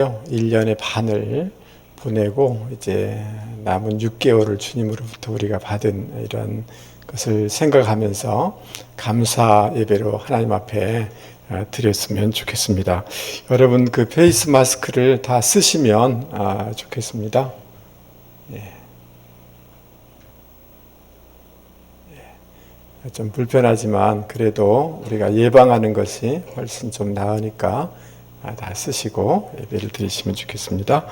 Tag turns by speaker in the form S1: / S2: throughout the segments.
S1: 1년의 반을 보내고 이제 남은 6개월을 주님으로부터 우리가 받은 이런 것을 생각하면서 감사 예배로 하나님 앞에 드렸으면 좋겠습니다. 여러분 그 페이스 마스크를 다 쓰시면 좋겠습니다. 좀 불편하지만 그래도 우리가 예방하는 것이 훨씬 좀 나으니까 다 쓰시고 예배를 드리시면 좋겠습니다.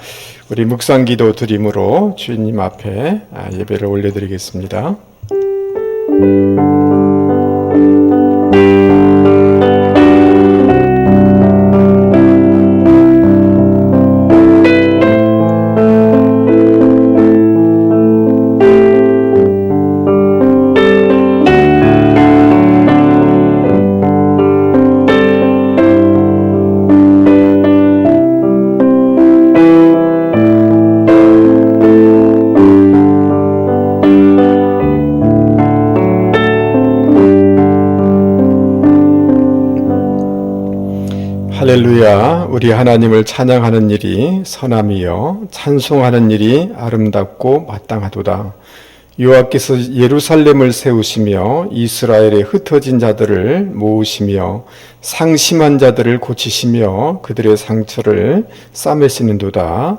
S1: 우리 묵상기도 드림으로 주님 앞에 예배를 올려드리겠습니다. 할렐루야. 우리 하나님을 찬양하는 일이 선함이요 찬송하는 일이 아름답고 마땅하도다. 여호와께서 예루살렘을 세우시며 이스라엘의 흩어진 자들을 모으시며 상심한 자들을 고치시며 그들의 상처를 싸매시는도다.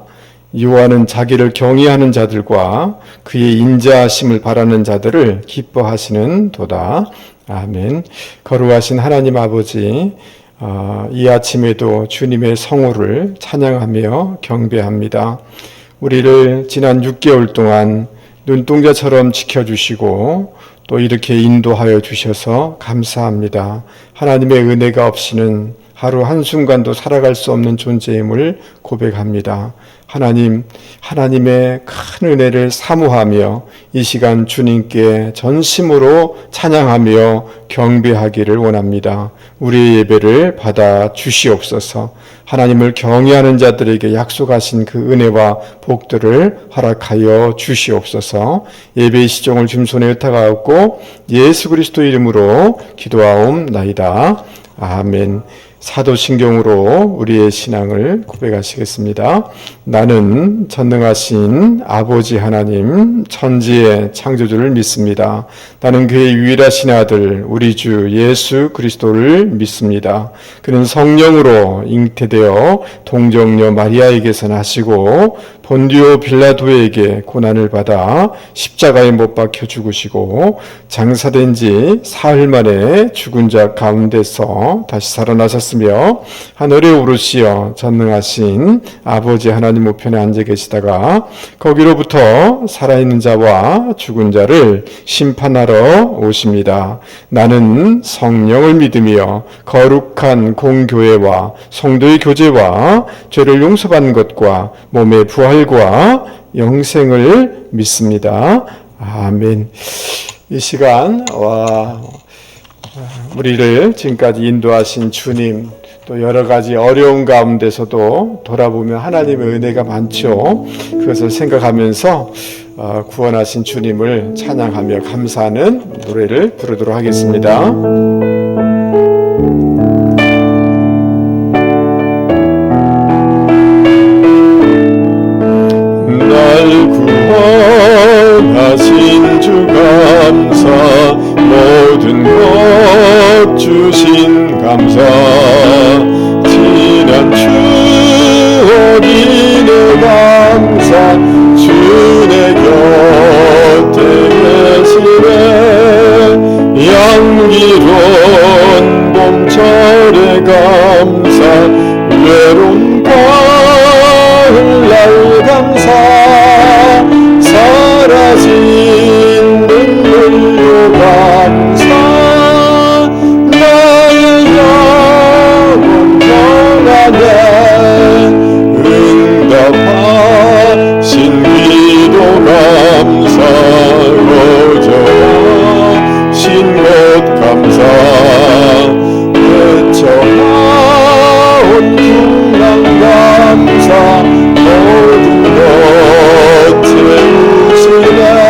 S1: 여호와는 자기를 경외하는 자들과 그의 인자하심을 바라는 자들을 기뻐하시는 도다. 아멘. 거룩하신 하나님 아버지, 이 아침에도 주님의 성호를 찬양하며 경배합니다. 우리를 지난 6개월 동안 눈동자처럼 지켜주시고 또 이렇게 인도하여 주셔서 감사합니다. 하나님의 은혜가 없이는 하루 한순간도 살아갈 수 없는 존재임을 고백합니다. 하나님의 큰 은혜를 사모하며 이 시간 주님께 전심으로 찬양하며 경배하기를 원합니다. 우리의 예배를 받아 주시옵소서. 하나님을 경외하는 자들에게 약속하신 그 은혜와 복들을 허락하여 주시옵소서. 예배의 시종을 주님 손에 의탁하옵고 예수 그리스도 이름으로 기도하옵나이다. 아멘. 사도신경으로 우리의 신앙을 고백하시겠습니다. 나는 전능하신 아버지 하나님 천지의 창조주를 믿습니다. 나는 그의 유일하신 아들 우리 주 예수 그리스도를 믿습니다. 그는 성령으로 잉태되어 동정녀 마리아에게서 나시고 본디오 빌라도에게 고난을 받아 십자가에 못 박혀 죽으시고 장사된 지 사흘 만에 죽은 자 가운데서 다시 살아나셨으며 하늘에 오르시어 전능하신 아버지 하나님 우편에 앉아 계시다가 거기로부터 살아있는 자와 죽은 자를 심판하러 오십니다. 나는 성령을 믿으며 거룩한 공교회와 성도의 교제와 죄를 용서받는 것과 몸의 부활과 영생을 믿습니다. 아멘. 이 시간 우리를 지금까지 인도하신 주님, 또 여러 가지 어려운 가운데서도 돌아보면 하나님의 은혜가 많죠. 그것을 생각하면서 구원하신 주님을 찬양하며 감사하는 노래를 부르도록 하겠습니다. 날 구원하신 주 감사, 모든 것 주신 감사, 지난 추억이 내 감사, 주 내 곁에 계시네. 양기로운 봄철의 감사, 외로운 가을날 감사, 사라진 눈물로 감사, 나의 영혼 평안에 응답하신 기도 감사, 거저하신 것 감사, 외쳐나온 풍랑 감사, 모든 것 채우시네.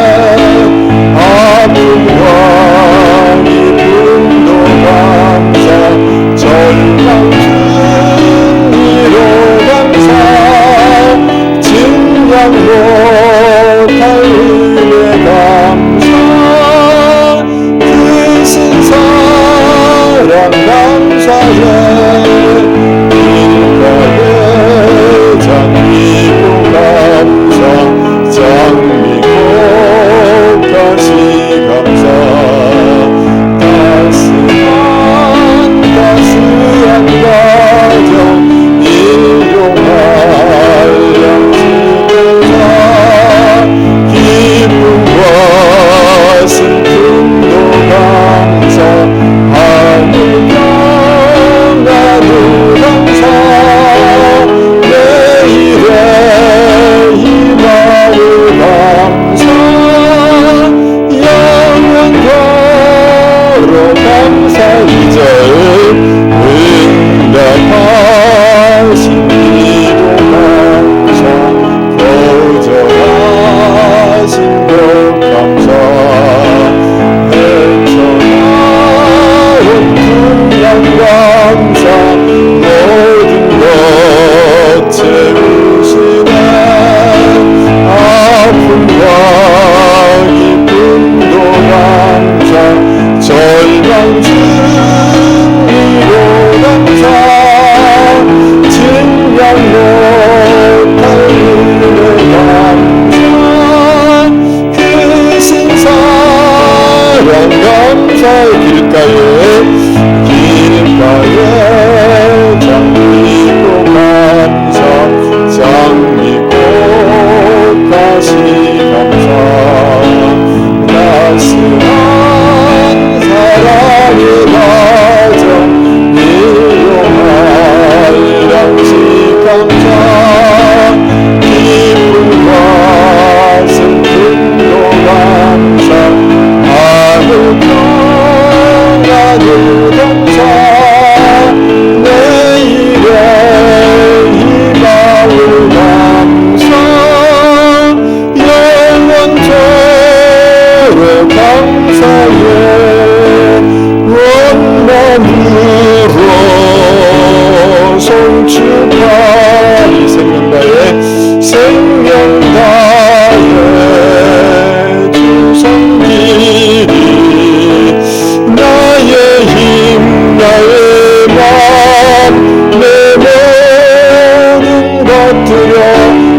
S1: 것들여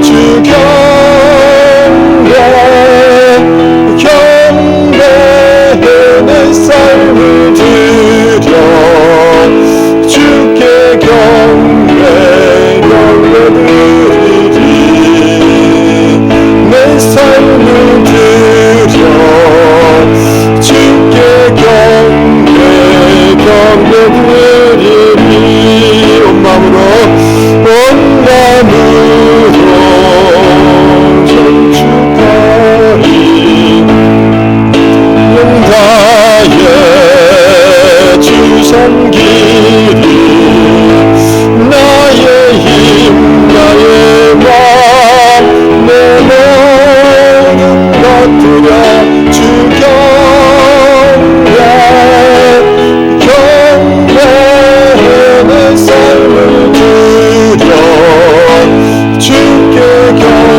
S1: 주 경배 내 삶을 드려 주께 경배드리리 내 삶을 드려 주께 경배드리리 온 마음으로 전축하리 용다에 주 섬기리 나의 힘 나의 맘 내 모든 것들여 주 경배 내 삶을 드려 주께 경배드리리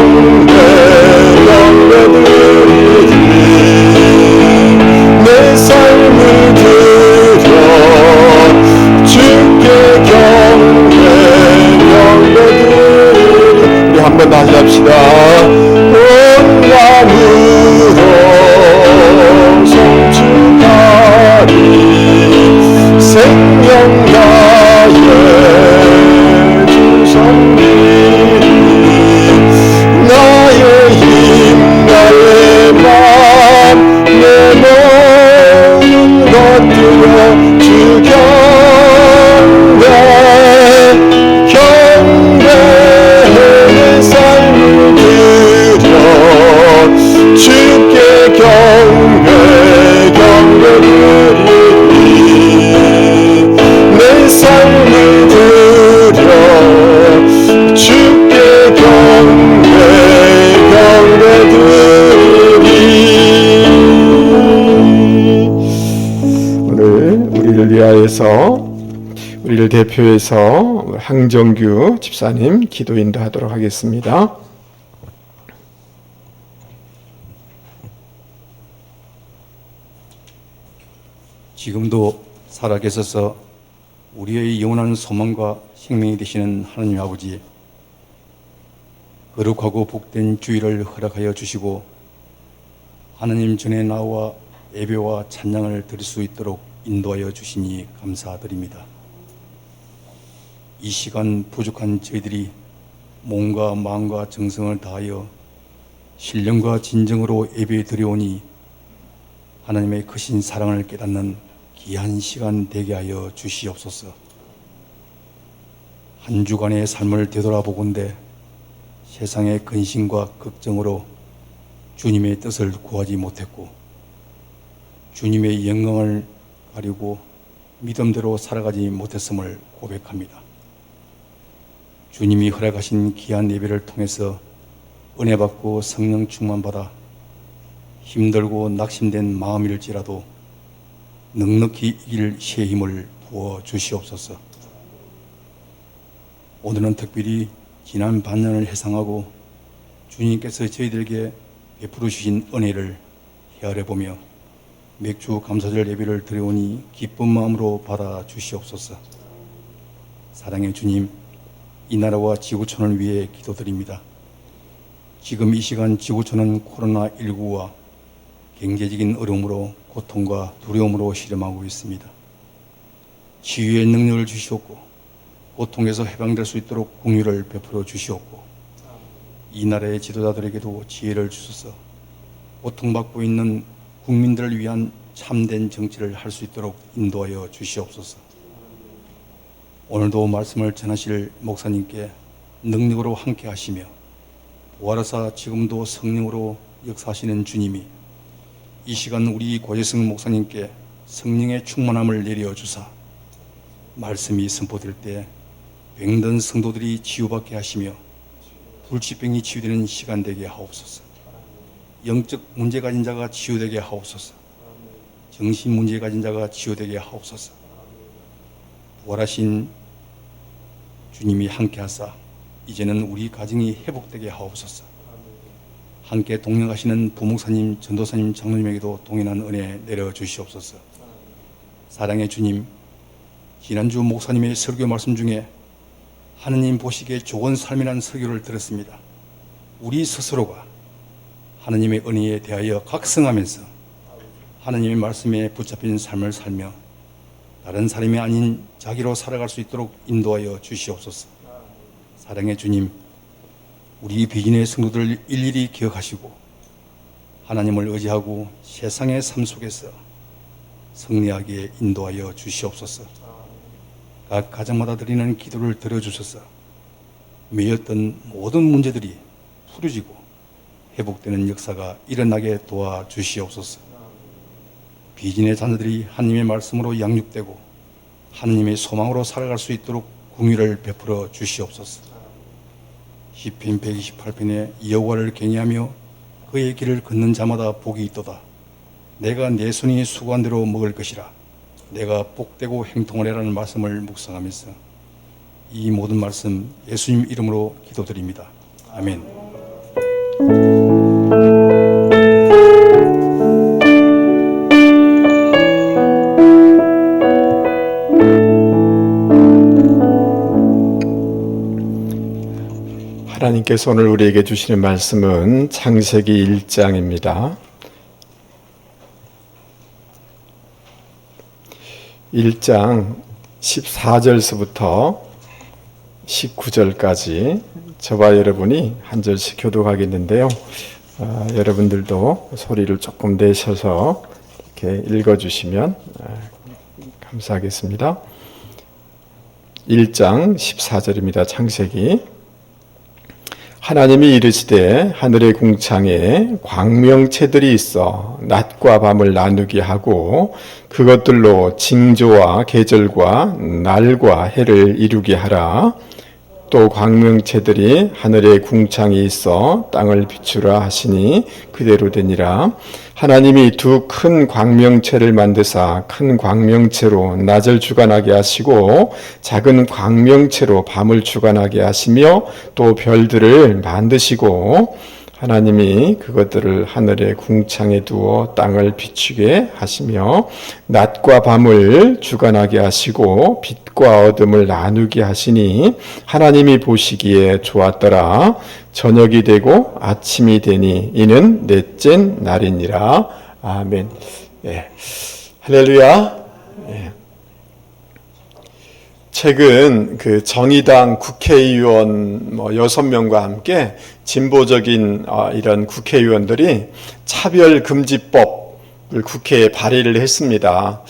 S1: 내 삶을 드려 주께 경배드리리 우리 한 번 다시 합시다. 온 마음으로 성축하리 생명 다해 주 섬기리 나의 힘 나의 맘 내 모든 것들여 주 경배 내 삶을 드려 주께 경배드리리 내 삶을 드려 주께 경배드리리 오늘 우리를 위하여서 우리를 대표해서 항정규 집사님 기도 인도하도록 하겠습니다.
S2: 지금도 살아계셔서 우리의 영원한 소망과 생명이 되시는 하나님 아버지, 거룩하고 복된 주일을 허락하여 주시고 하나님 전에 나와 예배와 찬양을 드릴 수 있도록 인도하여 주시니 감사드립니다. 이 시간 부족한 저희들이 몸과 마음과 정성을 다하여 신령과 진정으로 예배 드려오니 하나님의 크신 사랑을 깨닫는 귀한 시간 되게 하여 주시옵소서. 한 주간의 삶을 되돌아보건대 세상의 근심과 걱정으로 주님의 뜻을 구하지 못했고 주님의 영광을 가리고 믿음대로 살아가지 못했음을 고백합니다. 주님이 허락하신 귀한 예배를 통해서 은혜 받고 성령 충만받아 힘들고 낙심된 마음일지라도 넉넉히 이길 새 힘을 부어 주시옵소서. 오늘은 특별히 지난 반년을 회상하고 주님께서 저희들에게 베풀어 주신 은혜를 헤아려보며 맥주 감사절 예배를 드려오니 기쁜 마음으로 받아 주시옵소서. 사랑의 주님, 이 나라와 지구촌을 위해 기도드립니다. 지금 이 시간 지구촌은 코로나19와 경제적인 어려움으로 고통과 두려움으로 시름하고 있습니다. 치유의 능력을 주시옵고 고통에서 해방될 수 있도록 공유를 베풀어 주시옵고 이 나라의 지도자들에게도 지혜를 주소서. 고통받고 있는 국민들을 위한 참된 정치를 할 수 있도록 인도하여 주시옵소서. 오늘도 말씀을 전하실 목사님께 능력으로 함께 하시며 부활하사 지금도 성령으로 역사하시는 주님이 이 시간 우리 고재승 목사님께 성령의 충만함을 내려주사 말씀이 선포될 때 병든 성도들이 치유받게 하시며 불치병이 치유되는 시간 되게 하옵소서. 영적 문제 가진 자가 치유되게 하옵소서. 정신 문제 가진 자가 치유되게 하옵소서. 부활하신 주님이 함께하사 이제는 우리 가정이 회복되게 하옵소서. 함께 동행하시는 부목사님, 전도사님, 장로님에게도 동일한 은혜 내려주시옵소서. 사랑의 주님, 지난주 목사님의 설교 말씀 중에 하느님 보시기에 좋은 삶이라는 설교를 들었습니다. 우리 스스로가 하느님의 은혜에 대하여 각성하면서 하느님의 말씀에 붙잡힌 삶을 살며 다른 사람이 아닌 자기로 살아갈 수 있도록 인도하여 주시옵소서. 사랑의 주님, 우리 비진의 성도들 일일이 기억하시고 하나님을 의지하고 세상의 삶 속에서 승리하게 인도하여 주시옵소서. 각 가정마다 드리는 기도를 들어주셔서 매였던 모든 문제들이 풀어지고 회복되는 역사가 일어나게 도와주시옵소서. 비진의 자녀들이 하나님의 말씀으로 양육되고 하나님의 소망으로 살아갈 수 있도록 긍휼을 베풀어 주시옵소서. 시편 128편에 여호와를 경외하며 그의 길을 걷는 자마다 복이 있도다. 내가 내 손이 수고한 대로 먹을 것이라. 내가 복되고 행통을 해라는 말씀을 묵상하면서 이 모든 말씀 예수님 이름으로 기도드립니다. 아멘.
S1: 하나님께서 오늘 우리에게 주시는 말씀은 창세기 1장입니다. 1장 14절서부터 19절까지 저와 여러분이 한 절씩 교독하겠는데요. 여러분들도 소리를 조금 내셔서 이렇게 읽어주시면 감사하겠습니다. 1장 14절입니다. 창세기. 하나님이 이르시되 하늘의 궁창에 광명체들이 있어 낮과 밤을 나누게 하고 그것들로 징조와 계절과 날과 해를 이루게 하라. 또 광명체들이 하늘의 궁창에 있어 땅을 비추라 하시니 그대로 되니라. 하나님이 두 큰 광명체를 만드사 큰 광명체로 낮을 주관하게 하시고 작은 광명체로 밤을 주관하게 하시며 또 별들을 만드시고 하나님이 그것들을 하늘의 궁창에 두어 땅을 비추게 하시며 낮과 밤을 주관하게 하시고 빛과 어둠을 나누게 하시니 하나님이 보시기에 좋았더라. 저녁이 되고 아침이 되니 이는 넷째 날이니라. 아멘. 예. 할렐루야. 예. 최근 그 정의당 국회의원 6명과 함께 진보적인 이런 국회의원들이 차별금지법을 국회에 발의를 했습니다.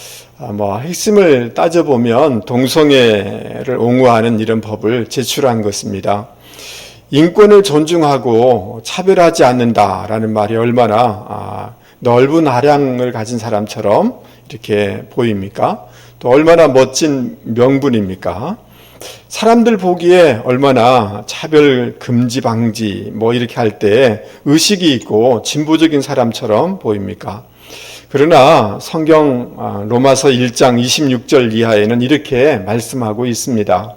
S1: 핵심을 따져보면 동성애를 옹호하는 이런 법을 제출한 것입니다. 인권을 존중하고 차별하지 않는다라는 말이 얼마나 넓은 아량을 가진 사람처럼 이렇게 보입니까? 또 얼마나 멋진 명분입니까? 사람들 보기에 얼마나 차별 금지 방지 이렇게 할 때 의식이 있고 진보적인 사람처럼 보입니까? 그러나 성경 로마서 1장 26절 이하에는 이렇게 말씀하고 있습니다.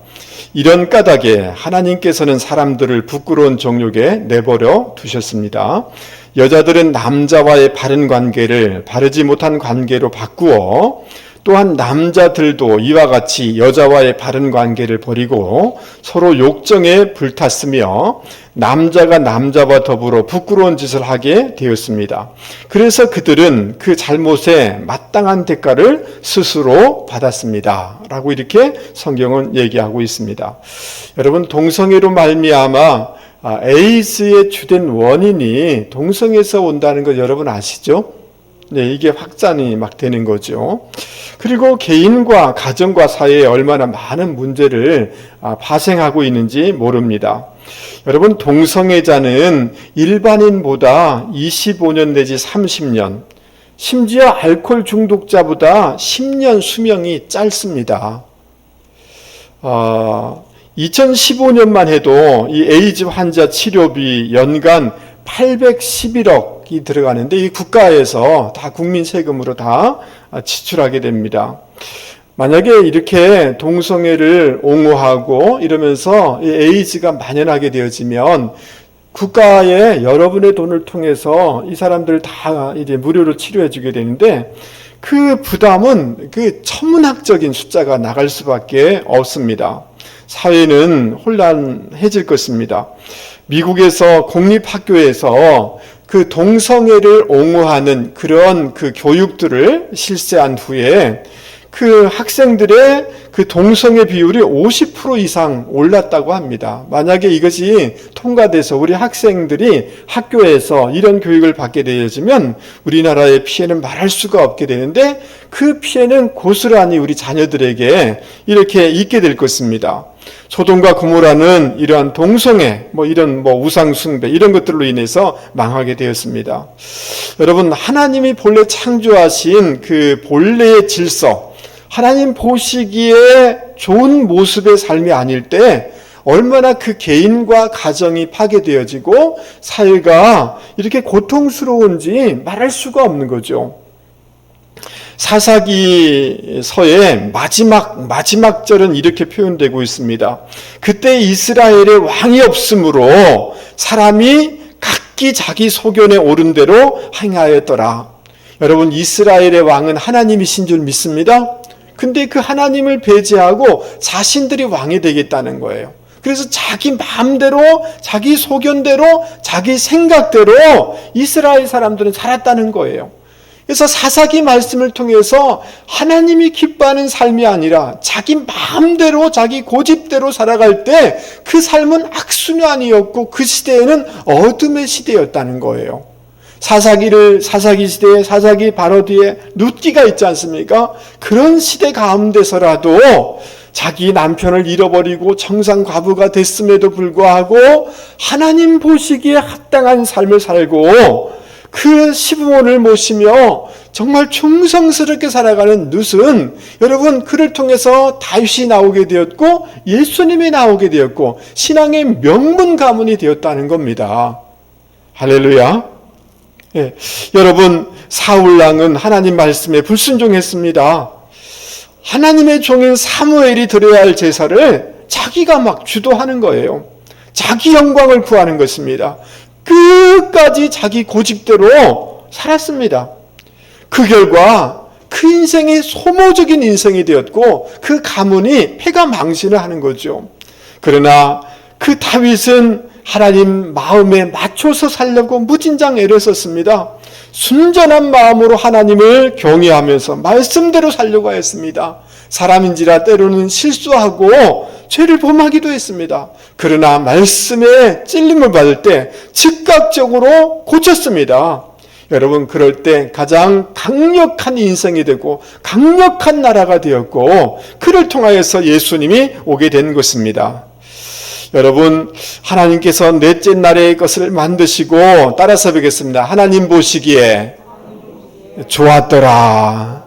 S1: 이런 까닭에 하나님께서는 사람들을 부끄러운 정욕에 내버려 두셨습니다. 여자들은 남자와의 바른 관계를 바르지 못한 관계로 바꾸어 또한 남자들도 이와 같이 여자와의 바른 관계를 버리고 서로 욕정에 불탔으며 남자가 남자와 더불어 부끄러운 짓을 하게 되었습니다. 그래서 그들은 그 잘못에 마땅한 대가를 스스로 받았습니다. 라고 이렇게 성경은 얘기하고 있습니다. 여러분, 동성애로 말미암아 에이즈의 주된 원인이 동성애에서 온다는 거 여러분 아시죠? 네, 이게 확산이 막 되는 거죠. 그리고 개인과 가정과 사회에 얼마나 많은 문제를 발생하고 있는지 모릅니다. 여러분, 동성애자는 일반인보다 25년 내지 30년, 심지어 알코올 중독자보다 10년 수명이 짧습니다. 2015년만 해도 이 에이즈 환자 치료비 연간 811억이 들어가는데 이 국가에서 다 국민 세금으로 다 지출하게 됩니다. 만약에 이렇게 동성애를 옹호하고 이러면서 이 에이즈가 만연하게 되어지면 국가에 여러분의 돈을 통해서 이 사람들 다 이제 무료로 치료해 주게 되는데 그 부담은 그 천문학적인 숫자가 나갈 수밖에 없습니다. 사회는 혼란해질 것입니다. 미국에서 공립학교에서 그 동성애를 옹호하는 그런 그 교육들을 실시한 후에 그 학생들의 그 동성애 비율이 50% 이상 올랐다고 합니다. 만약에 이것이 통과돼서 우리 학생들이 학교에서 이런 교육을 받게 되어지면 우리나라의 피해는 말할 수가 없게 되는데 그 피해는 고스란히 우리 자녀들에게 이렇게 있게 될 것입니다. 소돔과 고모라는 이러한 동성애, 이런 우상숭배 이런 것들로 인해서 망하게 되었습니다. 여러분, 하나님이 본래 창조하신 그 본래의 질서, 하나님 보시기에 좋은 모습의 삶이 아닐 때 얼마나 그 개인과 가정이 파괴되어지고 사회가 이렇게 고통스러운지 말할 수가 없는 거죠. 사사기서의 마지막 절은 이렇게 표현되고 있습니다. 그때 이스라엘에 왕이 없으므로 사람이 각기 자기 소견에 오른 대로 행하였더라. 여러분, 이스라엘의 왕은 하나님이신 줄 믿습니다. 근데 그 하나님을 배제하고 자신들이 왕이 되겠다는 거예요. 그래서 자기 마음대로, 자기 소견대로, 자기 생각대로 이스라엘 사람들은 살았다는 거예요. 그래서 사사기 말씀을 통해서 하나님이 기뻐하는 삶이 아니라 자기 마음대로, 자기 고집대로 살아갈 때 그 삶은 악순환이었고 그 시대에는 어둠의 시대였다는 거예요. 사사기 시대에 사사기 바로 뒤에 룻기가 있지 않습니까? 그런 시대 가운데서라도 자기 남편을 잃어버리고 청산과부가 됐음에도 불구하고 하나님 보시기에 합당한 삶을 살고 그 시부모를 모시며 정말 충성스럽게 살아가는 룻은 여러분, 그를 통해서 다윗이 나오게 되었고 예수님이 나오게 되었고 신앙의 명문 가문이 되었다는 겁니다. 할렐루야. 예, 여러분, 사울왕은 하나님 말씀에 불순종했습니다. 하나님의 종인 사무엘이 드려야 할 제사를 자기가 막 주도하는 거예요. 자기 영광을 구하는 것입니다. 끝까지 자기 고집대로 살았습니다. 그 결과 그 인생이 소모적인 인생이 되었고 그 가문이 패가망신을 하는 거죠. 그러나 그 다윗은 하나님 마음에 맞춰서 살려고 무진장 애를 썼습니다. 순전한 마음으로 하나님을 경외하면서 말씀대로 살려고 했습니다. 사람인지라 때로는 실수하고 죄를 범하기도 했습니다. 그러나 말씀에 찔림을 받을 때 즉각적으로 고쳤습니다. 여러분, 그럴 때 가장 강력한 인생이 되고 강력한 나라가 되었고 그를 통하여서 예수님이 오게 된 것입니다. 여러분, 하나님께서 넷째 날의 것을 만드시고, 따라서 뵙겠습니다. 하나님 보시기에 좋았더라.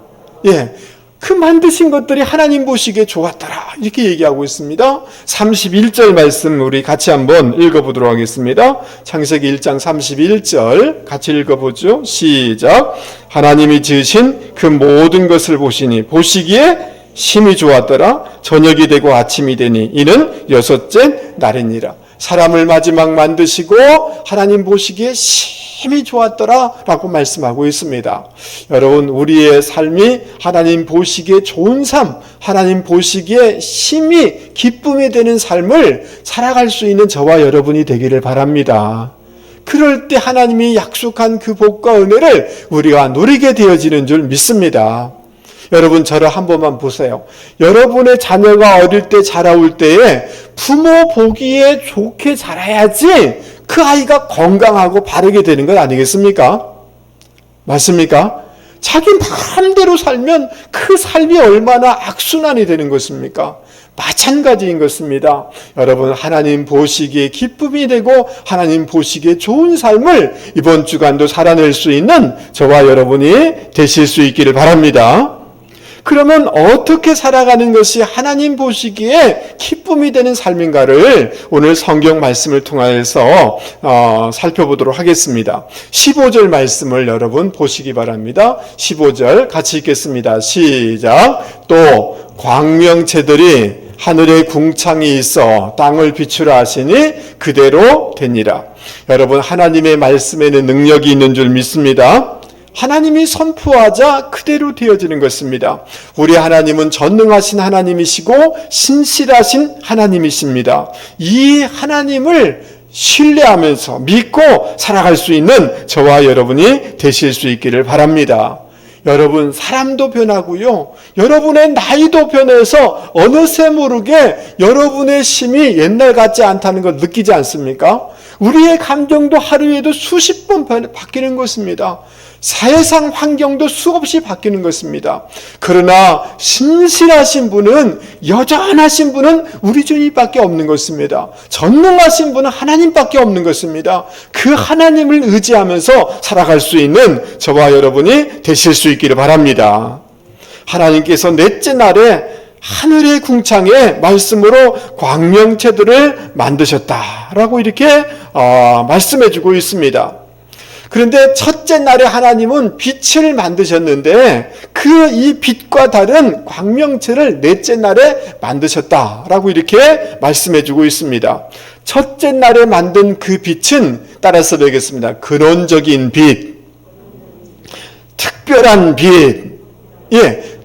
S1: 예, 그 만드신 것들이 하나님 보시기에 좋았더라. 이렇게 얘기하고 있습니다. 31절 말씀 우리 같이 한번 읽어보도록 하겠습니다. 창세기 1장 31절 같이 읽어보죠. 시작. 하나님이 지으신 그 모든 것을 보시기에 심히 좋았더라. 저녁이 되고 아침이 되니 이는 여섯째 날이니라. 사람을 마지막 만드시고 하나님 보시기에 심히 좋았더라 라고 말씀하고 있습니다. 여러분, 우리의 삶이 하나님 보시기에 좋은 삶, 하나님 보시기에 심히 기쁨이 되는 삶을 살아갈 수 있는 저와 여러분이 되기를 바랍니다. 그럴 때 하나님이 약속한 그 복과 은혜를 우리가 누리게 되어지는 줄 믿습니다. 여러분, 저를 한 번만 보세요. 여러분의 자녀가 어릴 때 자라올 때에 부모 보기에 좋게 자라야지 그 아이가 건강하고 바르게 되는 것 아니겠습니까? 맞습니까? 자기 마음대로 살면 그 삶이 얼마나 악순환이 되는 것입니까? 마찬가지인 것입니다. 여러분, 하나님 보시기에 기쁨이 되고 하나님 보시기에 좋은 삶을 이번 주간도 살아낼 수 있는 저와 여러분이 되실 수 있기를 바랍니다. 그러면 어떻게 살아가는 것이 하나님 보시기에 기쁨이 되는 삶인가를 오늘 성경 말씀을 통해서 살펴보도록 하겠습니다. 15절 말씀을 여러분 보시기 바랍니다. 15절 같이 읽겠습니다. 시작. 또 광명체들이 하늘에 궁창이 있어 땅을 비추라 하시니 그대로 되니라. 여러분, 하나님의 말씀에는 능력이 있는 줄 믿습니다. 하나님이 선포하자 그대로 되어지는 것입니다. 우리 하나님은 전능하신 하나님이시고 신실하신 하나님이십니다. 이 하나님을 신뢰하면서 믿고 살아갈 수 있는 저와 여러분이 되실 수 있기를 바랍니다. 여러분, 사람도 변하고요, 여러분의 나이도 변해서 어느새 모르게 여러분의 심이 옛날 같지 않다는 걸 느끼지 않습니까? 우리의 감정도 하루에도 수십 번 바뀌는 것입니다. 세상 환경도 수없이 바뀌는 것입니다. 그러나 신실하신 분은, 여전하신 분은 우리 주님밖에 없는 것입니다. 전능하신 분은 하나님밖에 없는 것입니다. 그 하나님을 의지하면서 살아갈 수 있는 저와 여러분이 되실 수 있기를 바랍니다. 하나님께서 넷째 날에 하늘의 궁창에 말씀으로 광명체들을 만드셨다라고 이렇게 말씀해주고 있습니다. 그런데 첫째 날에 하나님은 빛을 만드셨는데 그 이 빛과 다른 광명체를 넷째 날에 만드셨다라고 이렇게 말씀해주고 있습니다. 첫째 날에 만든 그 빛은, 따라서 배우겠습니다. 근원적인 빛, 특별한 빛,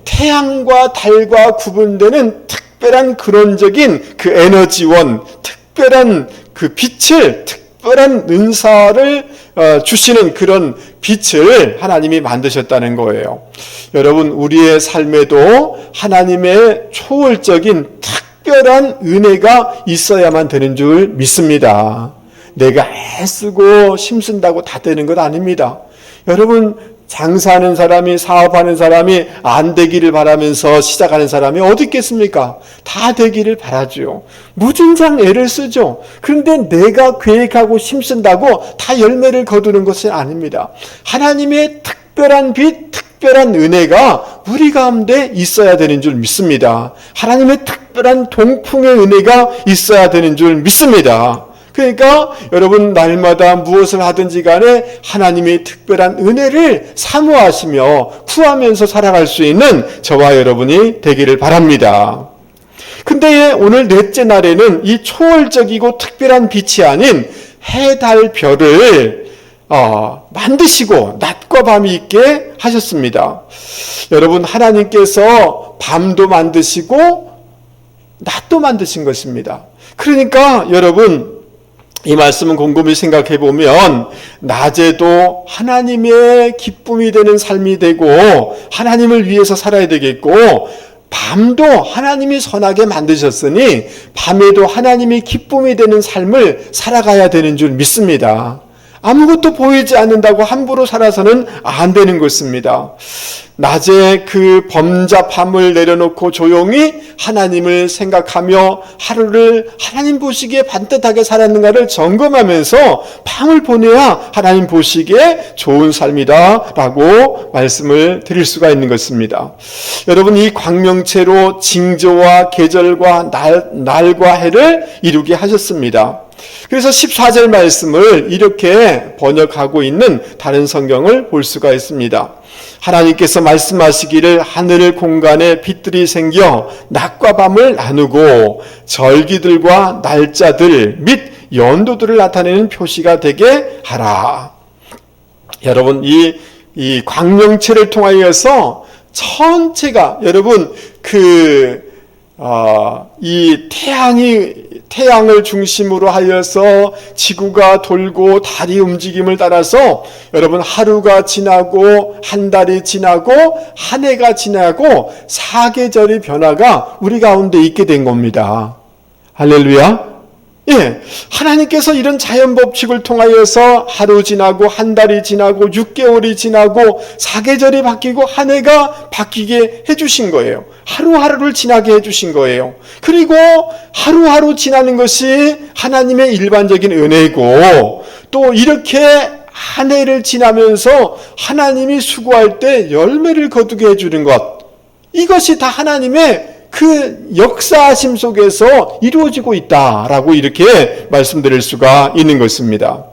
S1: 태양과 달과 구분되는 특별한 근원적인 그 에너지원, 특별한 그 빛을, 특별한 은사를 주시는 그런 빛을 하나님이 만드셨다는 거예요. 여러분, 우리의 삶에도 하나님의 초월적인 특별한 은혜가 있어야만 되는 줄 믿습니다. 내가 애쓰고 힘쓴다고 다 되는 것 아닙니다. 여러분, 장사하는 사람이, 사업하는 사람이 안 되기를 바라면서 시작하는 사람이 어디 있겠습니까? 다 되기를 바라죠. 무진장 애를 쓰죠. 그런데 내가 계획하고 힘쓴다고 다 열매를 거두는 것은 아닙니다. 하나님의 특별한 빛, 특별한 은혜가 우리 가운데 있어야 되는 줄 믿습니다. 하나님의 특별한 동풍의 은혜가 있어야 되는 줄 믿습니다. 그러니까 여러분, 날마다 무엇을 하든지 간에 하나님의 특별한 은혜를 사모하시며 구하면서 살아갈 수 있는 저와 여러분이 되기를 바랍니다. 근데 오늘 넷째 날에는 이 초월적이고 특별한 빛이 아닌 해, 달, 별을 만드시고 낮과 밤이 있게 하셨습니다. 여러분, 하나님께서 밤도 만드시고 낮도 만드신 것입니다. 그러니까 여러분, 이 말씀은 곰곰이 생각해 보면 낮에도 하나님의 기쁨이 되는 삶이 되고 하나님을 위해서 살아야 되겠고, 밤도 하나님이 선하게 만드셨으니 밤에도 하나님이 기쁨이 되는 삶을 살아가야 되는 줄 믿습니다. 아무것도 보이지 않는다고 함부로 살아서는 안 되는 것입니다. 낮에 그 범잡함을 내려놓고 조용히 하나님을 생각하며 하루를 하나님 보시기에 반듯하게 살았는가를 점검하면서 밤을 보내야 하나님 보시기에 좋은 삶이다 라고 말씀을 드릴 수가 있는 것입니다. 여러분, 이 광명체로 징조와 계절과 날과 해를 이루게 하셨습니다. 그래서 14절 말씀을 이렇게 번역하고 있는 다른 성경을 볼 수가 있습니다. 하나님께서 말씀하시기를 하늘 공간에 빛들이 생겨 낮과 밤을 나누고 절기들과 날짜들 및 연도들을 나타내는 표시가 되게 하라. 여러분, 이 광명체를 통하여서 전체가, 여러분, 이 태양을 중심으로 하여서 지구가 돌고 달이 움직임을 따라서 여러분, 하루가 지나고 한 달이 지나고 한 해가 지나고 사계절의 변화가 우리 가운데 있게 된 겁니다. 할렐루야. 하나님께서 이런 자연 법칙을 통하여서 하루 지나고 한 달이 지나고 6개월이 지나고 사계절이 바뀌고 한 해가 바뀌게 해주신 거예요. 하루하루를 지나게 해주신 거예요. 그리고 하루하루 지나는 것이 하나님의 일반적인 은혜고, 또 이렇게 한 해를 지나면서 하나님이 수고할 때 열매를 거두게 해주는 것, 이것이 다 하나님의 그 역사하심 속에서 이루어지고 있다라고 이렇게 말씀드릴 수가 있는 것입니다.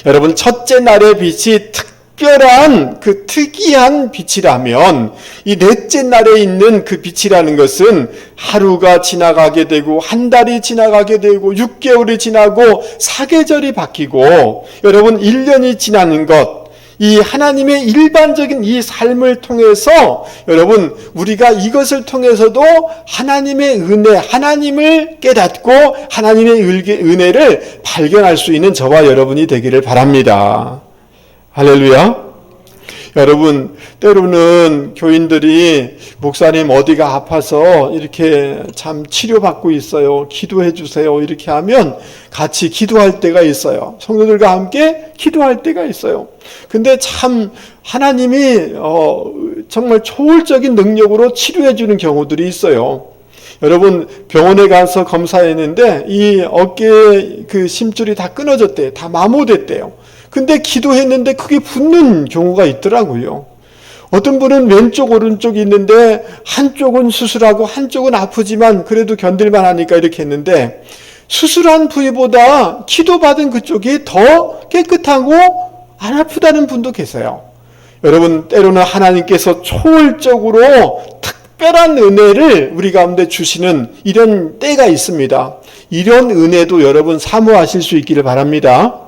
S1: 여러분, 첫째 날의 빛이 특별한 그 특이한 빛이라면 이 넷째 날에 있는 그 빛이라는 것은 하루가 지나가게 되고 한 달이 지나가게 되고 6개월이 지나고 사계절이 바뀌고 여러분 1년이 지나는 것, 이 하나님의 일반적인 이 삶을 통해서 여러분 우리가 이것을 통해서도 하나님의 은혜, 하나님을 깨닫고 하나님의 은혜를 발견할 수 있는 저와 여러분이 되기를 바랍니다. 할렐루야. 여러분, 때로는 교인들이 목사님 어디가 아파서 이렇게 참 치료받고 있어요. 기도해 주세요. 이렇게 하면 같이 기도할 때가 있어요. 성도들과 함께 기도할 때가 있어요. 근데 참 하나님이 정말 초월적인 능력으로 치료해 주는 경우들이 있어요. 여러분 병원에 가서 검사했는데 이 어깨에 그 심줄이 다 끊어졌대요. 다 마모됐대요. 근데 기도했는데 그게 붙는 경우가 있더라고요. 어떤 분은 왼쪽 오른쪽이 있는데 한쪽은 수술하고 한쪽은 아프지만 그래도 견딜만 하니까 이렇게 했는데 수술한 부위보다 기도받은 그쪽이 더 깨끗하고 안 아프다는 분도 계세요. 여러분 때로는 하나님께서 초월적으로 특별한 은혜를 우리 가운데 주시는 이런 때가 있습니다. 이런 은혜도 여러분 사모하실 수 있기를 바랍니다.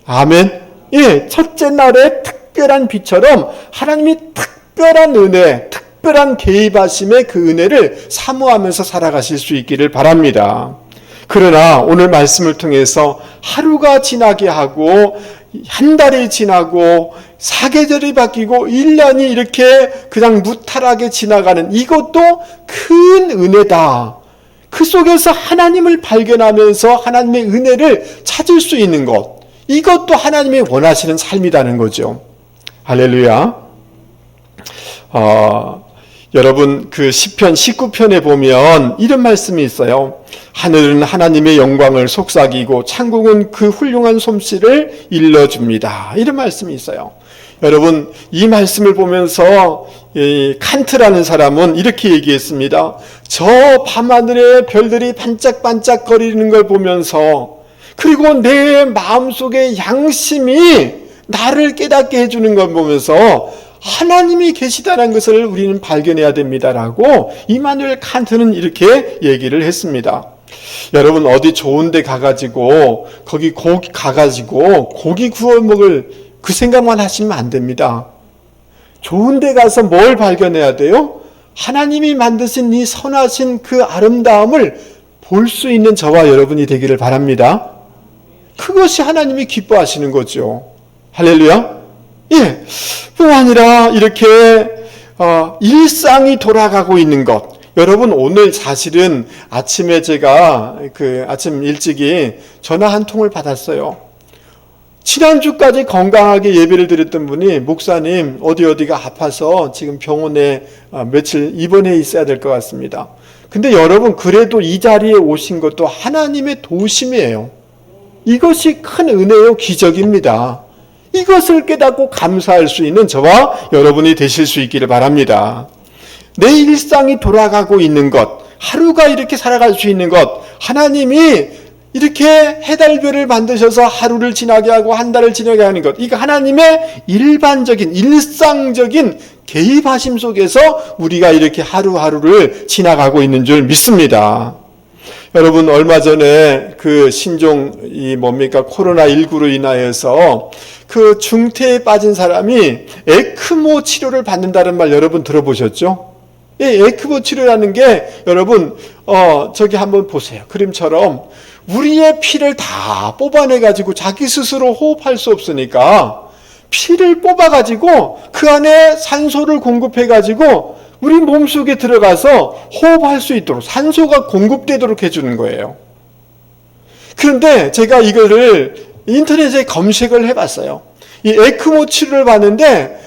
S1: 아멘. 예, 첫째 날의 특별한 비처럼 하나님이 특별한 은혜, 특별한 개입하심의 그 은혜를 사모하면서 살아가실 수 있기를 바랍니다. 그러나 오늘 말씀을 통해서 하루가 지나게 하고 한 달이 지나고 사계절이 바뀌고 1년이 이렇게 그냥 무탈하게 지나가는 이것도 큰 은혜다. 그 속에서 하나님을 발견하면서 하나님의 은혜를 찾을 수 있는 것, 이것도 하나님이 원하시는 삶이라는 거죠. 할렐루야. 여러분 그 시편 19편에 보면 이런 말씀이 있어요. 하늘은 하나님의 영광을 속삭이고 천국은 그 훌륭한 솜씨를 일러줍니다. 이런 말씀이 있어요. 여러분 이 말씀을 보면서 칸트라는 사람은 이렇게 얘기했습니다. 저 밤하늘에 별들이 반짝반짝 거리는 걸 보면서 그리고 내 마음속에 양심이 나를 깨닫게 해주는 걸 보면서 하나님이 계시다는 것을 우리는 발견해야 됩니다라고 이마누엘 칸트는 이렇게 얘기를 했습니다. 여러분 어디 좋은 데 가가지고 거기 고기 가가지고 고기 구워 먹을 그 생각만 하시면 안 됩니다. 좋은 데 가서 뭘 발견해야 돼요? 하나님이 만드신 이 선하신 그 아름다움을 볼 수 있는 저와 여러분이 되기를 바랍니다. 그것이 하나님이 기뻐하시는 거죠. 할렐루야. 예, 뿐 아니라 이렇게 일상이 돌아가고 있는 것. 여러분 오늘 사실은 아침에 제가 아침 일찍이 전화 한 통을 받았어요. 지난주까지 건강하게 예배를 드렸던 분이 목사님 어디가 아파서 지금 병원에 며칠 입원해 있어야 될 것 같습니다. 근데 여러분 그래도 이 자리에 오신 것도 하나님의 도심이에요. 이것이 큰 은혜요 기적입니다. 이것을 깨닫고 감사할 수 있는 저와 여러분이 되실 수 있기를 바랍니다. 내 일상이 돌아가고 있는 것, 하루가 이렇게 살아갈 수 있는 것, 하나님이 이렇게 해달별을 만드셔서 하루를 지나게 하고 한 달을 지나게 하는 것, 이거 하나님의 일반적인 일상적인 개입하심 속에서 우리가 이렇게 하루하루를 지나가고 있는 줄 믿습니다. 여러분 얼마 전에 그 신종이 코로나19로 인하여서 그 중태에 빠진 사람이 에크모 치료를 받는다는 말 여러분 들어보셨죠? 예, 에크모 치료라는 게 여러분 저기 한번 보세요. 그림처럼 우리의 피를 다 뽑아내가지고 자기 스스로 호흡할 수 없으니까 피를 뽑아가지고 그 안에 산소를 공급해가지고 우리 몸속에 들어가서 호흡할 수 있도록 산소가 공급되도록 해주는 거예요. 그런데 제가 이거를 인터넷에 검색을 해봤어요. 이 에크모 치료를 받는데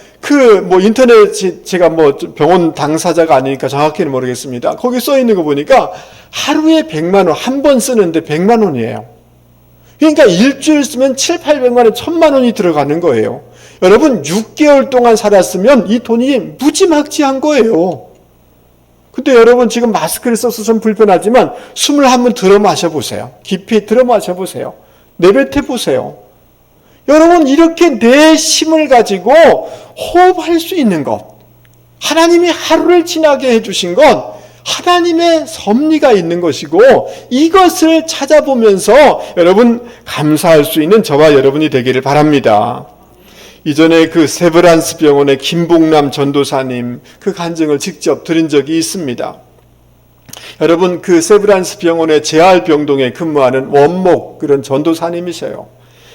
S1: 인터넷 제가 병원 당사자가 아니니까 정확히는 모르겠습니다. 거기 써 있는 거 보니까 하루에 100만 원, 한 번 쓰는데 100만 원이에요. 그러니까 일주일 쓰면 700~800만 원, 1000만 원이 들어가는 거예요. 여러분 6개월 동안 살았으면 이 돈이 무지막지한 거예요. 근데 여러분 지금 마스크를 써서 좀 불편하지만 숨을 한번 들어 마셔보세요. 깊이 들어 마셔보세요. 내뱉어 보세요. 여러분 이렇게 내 힘을 가지고 호흡할 수 있는 것, 하나님이 하루를 지나게 해주신 것, 하나님의 섭리가 있는 것이고 이것을 찾아보면서 여러분 감사할 수 있는 저와 여러분이 되기를 바랍니다. 이전에 그 세브란스 병원의 김봉남 전도사님 그 간증을 직접 들은 적이 있습니다. 여러분, 그 세브란스 병원의 재활병동에 근무하는 원목 그런 전도사님이세요.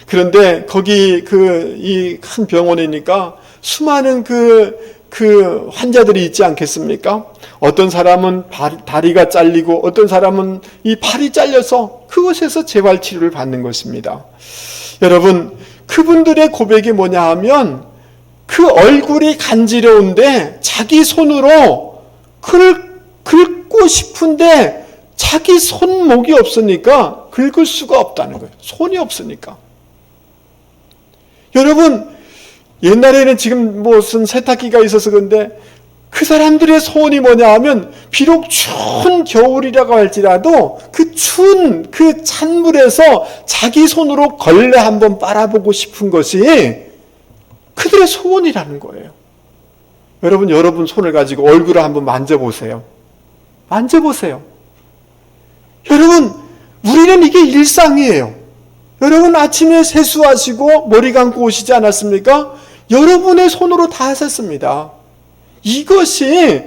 S1: 그런데 거기 이 큰 병원이니까 수많은 그 환자들이 있지 않겠습니까? 어떤 사람은 다리가 잘리고 어떤 사람은 이 팔이 잘려서 그곳에서 재활치료를 받는 것입니다. 여러분, 그분들의 고백이 뭐냐 하면 그 얼굴이 간지러운데 자기 손으로 긁고 싶은데 자기 손목이 없으니까 긁을 수가 없다는 거예요. 손이 없으니까. 여러분, 옛날에는 지금 무슨 세탁기가 있어서 그런데 그 사람들의 소원이 뭐냐 하면 비록 추운 겨울이라고 할지라도 그 추운 그 찬물에서 자기 손으로 걸레 한번 빨아보고 싶은 것이 그들의 소원이라는 거예요. 여러분 손을 가지고 얼굴을 한번 만져보세요. 만져보세요. 여러분, 우리는 이게 일상이에요. 여러분 아침에 세수하시고 머리 감고 오시지 않았습니까? 여러분의 손으로 다 하셨습니다. 이것이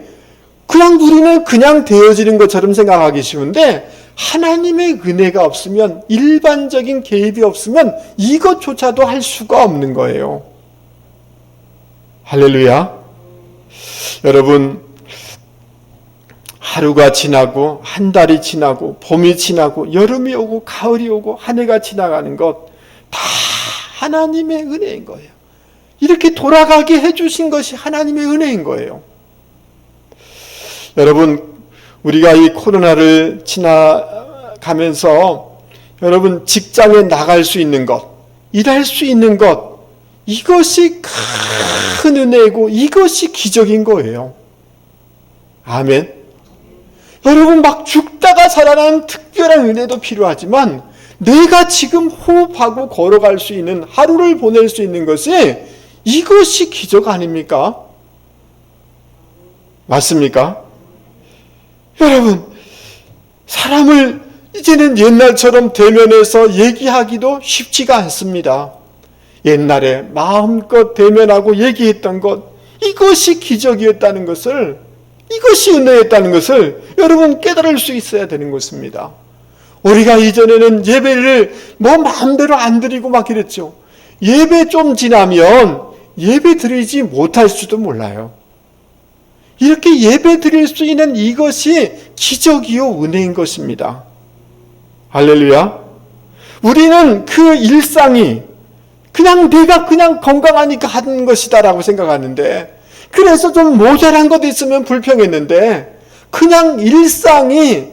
S1: 그냥 우리는 그냥 되어지는 것처럼 생각하기 쉬운데 하나님의 은혜가 없으면, 일반적인 개입이 없으면 이것조차도 할 수가 없는 거예요. 할렐루야. 여러분, 하루가 지나고 한 달이 지나고 봄이 지나고 여름이 오고 가을이 오고 한 해가 지나가는 것 다 하나님의 은혜인 거예요. 이렇게 돌아가게 해주신 것이 하나님의 은혜인 거예요. 여러분, 우리가 이 코로나를 지나가면서 여러분 직장에 나갈 수 있는 것, 일할 수 있는 것, 이것이 큰 은혜이고 이것이 기적인 거예요. 아멘. 여러분, 막 죽다가 살아나는 특별한 은혜도 필요하지만 내가 지금 호흡하고 걸어갈 수 있는, 하루를 보낼 수 있는 것이 이것이 기적 아닙니까? 맞습니까? 여러분, 사람을 이제는 옛날처럼 대면해서 얘기하기도 쉽지가 않습니다. 옛날에 마음껏 대면하고 얘기했던 것, 이것이 기적이었다는 것을, 이것이 은혜였다는 것을 여러분 깨달을 수 있어야 되는 것입니다. 우리가 이전에는 예배를 마음대로 안 드리고 막 이랬죠. 예배 좀 지나면 예배 드리지 못할 수도 몰라요. 이렇게 예배 드릴 수 있는 이것이 기적이요 은혜인 것입니다. 할렐루야. 우리는 그 일상이 그냥 내가 그냥 건강하니까 하는 것이다라고 생각하는데, 그래서 좀 모자란 것 있으면 불평했는데 그냥 일상이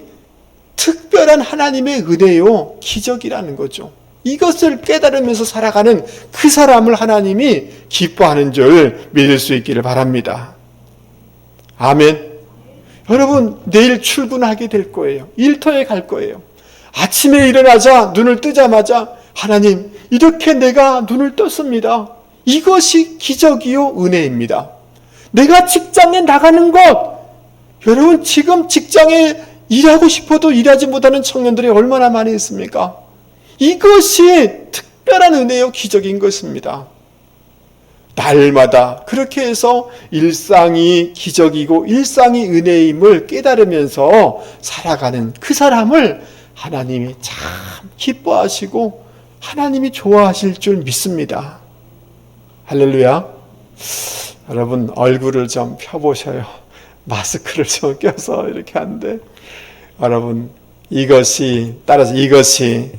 S1: 특별한 하나님의 은혜요 기적이라는 거죠. 이것을 깨달으면서 살아가는 그 사람을 하나님이 기뻐하는 줄 믿을 수 있기를 바랍니다. 아멘. 여러분, 내일 출근하게 될 거예요. 일터에 갈 거예요. 아침에 일어나자 눈을 뜨자마자 하나님, 이렇게 내가 눈을 떴습니다. 이것이 기적이요 은혜입니다. 내가 직장에 나가는 것, 여러분 지금 직장에 일하고 싶어도 일하지 못하는 청년들이 얼마나 많이 있습니까? 이것이 특별한 은혜요 기적인 것입니다. 날마다 그렇게 해서 일상이 기적이고 일상이 은혜임을 깨달으면서 살아가는 그 사람을 하나님이 참 기뻐하시고 하나님이 좋아하실 줄 믿습니다. 할렐루야. 여러분, 얼굴을 좀 펴보셔요. 마스크를 좀 껴서 이렇게 하는데, 여러분, 따라서 이것이